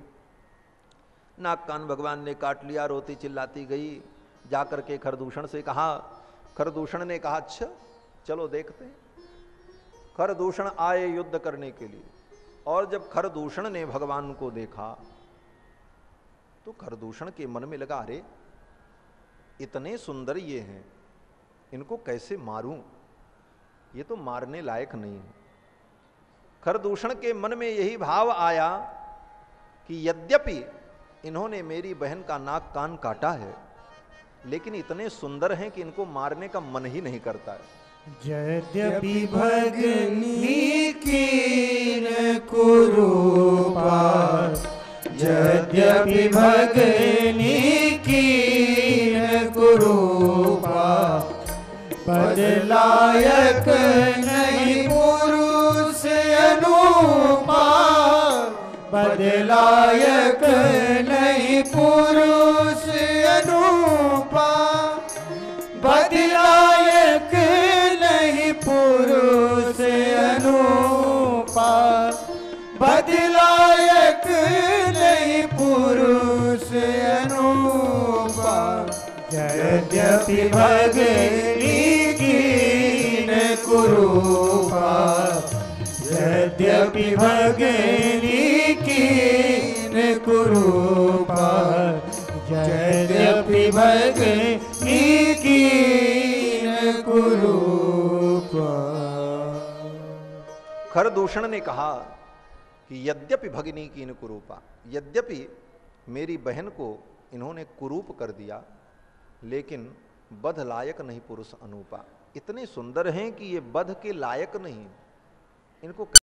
नाक कान भगवान ने काट लिया, रोती चिल्लाती गई, जाकर के खरदूषण से कहा। खरदूषण ने कहा अच्छा चलो देखते हैं। खरदूषण आए युद्ध करने के लिए, और जब खरदूषण ने भगवान को देखा तो खरदूषण के मन में लगा अरे इतने सुंदर ये हैं, इनको कैसे मारूं, ये तो मारने लायक नहीं है। खरदूषण के मन में यही भाव आया कि यद्यपि इन्होंने मेरी बहन का नाक कान काटा है, लेकिन इतने सुंदर हैं कि इनको मारने का मन ही नहीं करता है। यद्यपि भगनी कीन कुरूपा, यद्यपि भगनी कीन कुरूपा, बदलायक नहीं पुरुष अनूपा, बदलायक नहीं पुरुष अनूपा, बदलायक नहीं पुरुष अनूपा, बदलायक नहीं पुरुष अनूपा, यद्यपि भगनी कीन कुरूपा, यद्यपि भगनी कीन कुरूपा, यद्यपि भगनी कीन कुरूपा। खरदूषण ने कहा कि यद्यपि भगिनी कीन कुरूपा, यद्यपि मेरी बहन को इन्होंने कुरूप कर दिया, लेकिन बध लायक नहीं पुरुष अनूपा, इतने सुंदर हैं कि ये बध के लायक नहीं, इनको